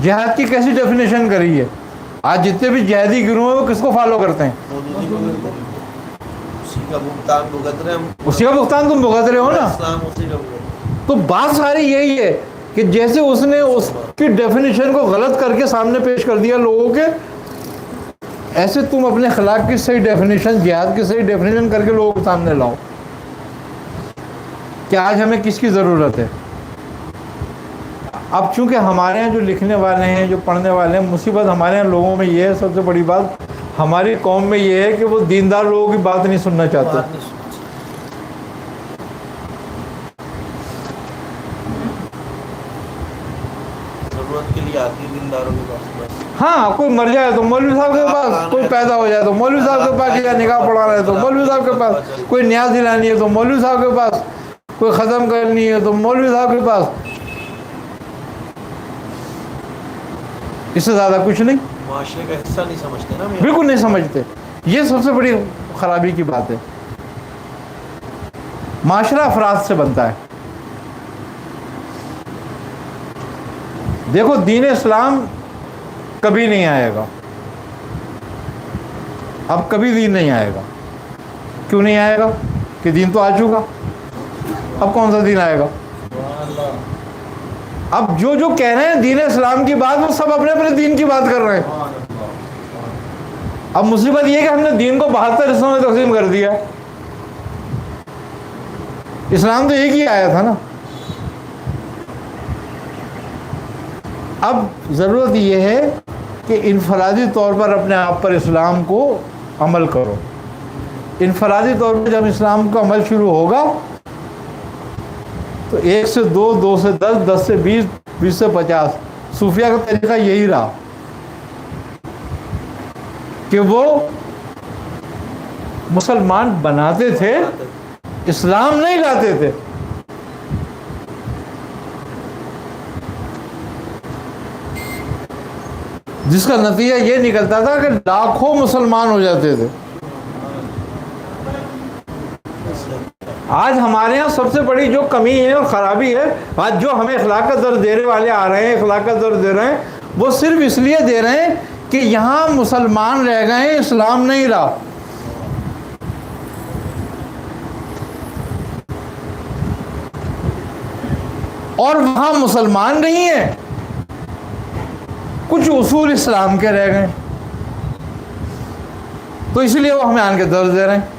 جہاد کی کیسی ڈیفینیشن کری ہے. آج جتنے بھی جہادی گروہ ہیں وہ کس کو فالو کرتے ہیں؟ اسی کا بھگتان بھگت رہے ہم، اسی کا بھگتان تم بھگت رہے ہو نا. اسلام اسی کا بھگت. تو بات ساری یہی ہے کہ جیسے اس نے اس کی ڈیفینیشن کو غلط کر کے سامنے پیش کر دیا لوگوں کے، ایسے تم اپنے اخلاق کی صحیح ڈیفینیشن، جہاد کی صحیح ڈیفینیشن کر کے لوگوں کے سامنے لاؤ کہ آج ہمیں کس کی ضرورت ہے. اب چونکہ ہمارے یہاں جو لکھنے والے ہیں، جو پڑھنے والے ہیں، مصیبت ہمارے یہاں لوگوں میں یہ ہے، سب سے بڑی بات ہماری قوم میں یہ ہے کہ وہ دیندار لوگوں کی بات نہیں سننا چاہتے. ضرورت کے لیے آتی ہے دینداروں کے پاس. ہاں کوئی مر جائے تو مولوی صاحب کے پاس، کوئی پیدا ہو جائے تو مولوی صاحب کے پاس، یا نکاح پڑھانا ہے تو مولوی صاحب کے پاس، کوئی نیاز دلانی ہے تو مولوی صاحب کے پاس، کوئی ختم کرنی ہے تو مولوی صاحب کے پاس. اس سے زیادہ کچھ نہیں. معاشرے کا حصہ نہیں سمجھتے نا. بالکل نہیں سمجھتے. یہ سب سے بڑی خرابی کی بات ہے. معاشرہ افراد سے بنتا ہے. دیکھو دین اسلام کبھی نہیں آئے گا، اب کبھی دین نہیں آئے گا. کیوں نہیں آئے گا؟ کہ دین تو آ چکا، اب کون سا دین آئے گا؟ اب جو کہہ رہے ہیں دین اسلام کی بات، وہ سب اپنے اپنے دین کی بات کر رہے ہیں. اب مصیبت یہ کہ ہم نے دین کو 72 حصوں میں تقسیم کر دیا. اسلام تو ایک ہی آیا تھا نا. اب ضرورت یہ ہے کہ انفرادی طور پر اپنے آپ پر اسلام کو عمل کرو. انفرادی طور پر جب اسلام کا عمل شروع ہوگا تو 1 سے 2، 2 سے 10، 10 سے 20، 20 سے 50. صوفیہ کا طریقہ یہی رہا کہ وہ مسلمان بناتے تھے، اسلام نہیں لاتے تھے. جس کا نتیجہ یہ نکلتا تھا کہ لاکھوں مسلمان ہو جاتے تھے. آج ہمارے ہاں سب سے بڑی جو کمی ہے اور خرابی ہے، آج جو ہمیں اخلاق کا درس دینے والے آ رہے ہیں، اخلاق کا درس دے رہے ہیں، وہ صرف اس لیے دے رہے ہیں کہ یہاں مسلمان رہ گئے ہیں، اسلام نہیں رہا. اور وہاں مسلمان نہیں ہیں، کچھ اصول اسلام کے رہ گئے، تو اس لیے وہ ہمیں آن کے درس دے رہے ہیں.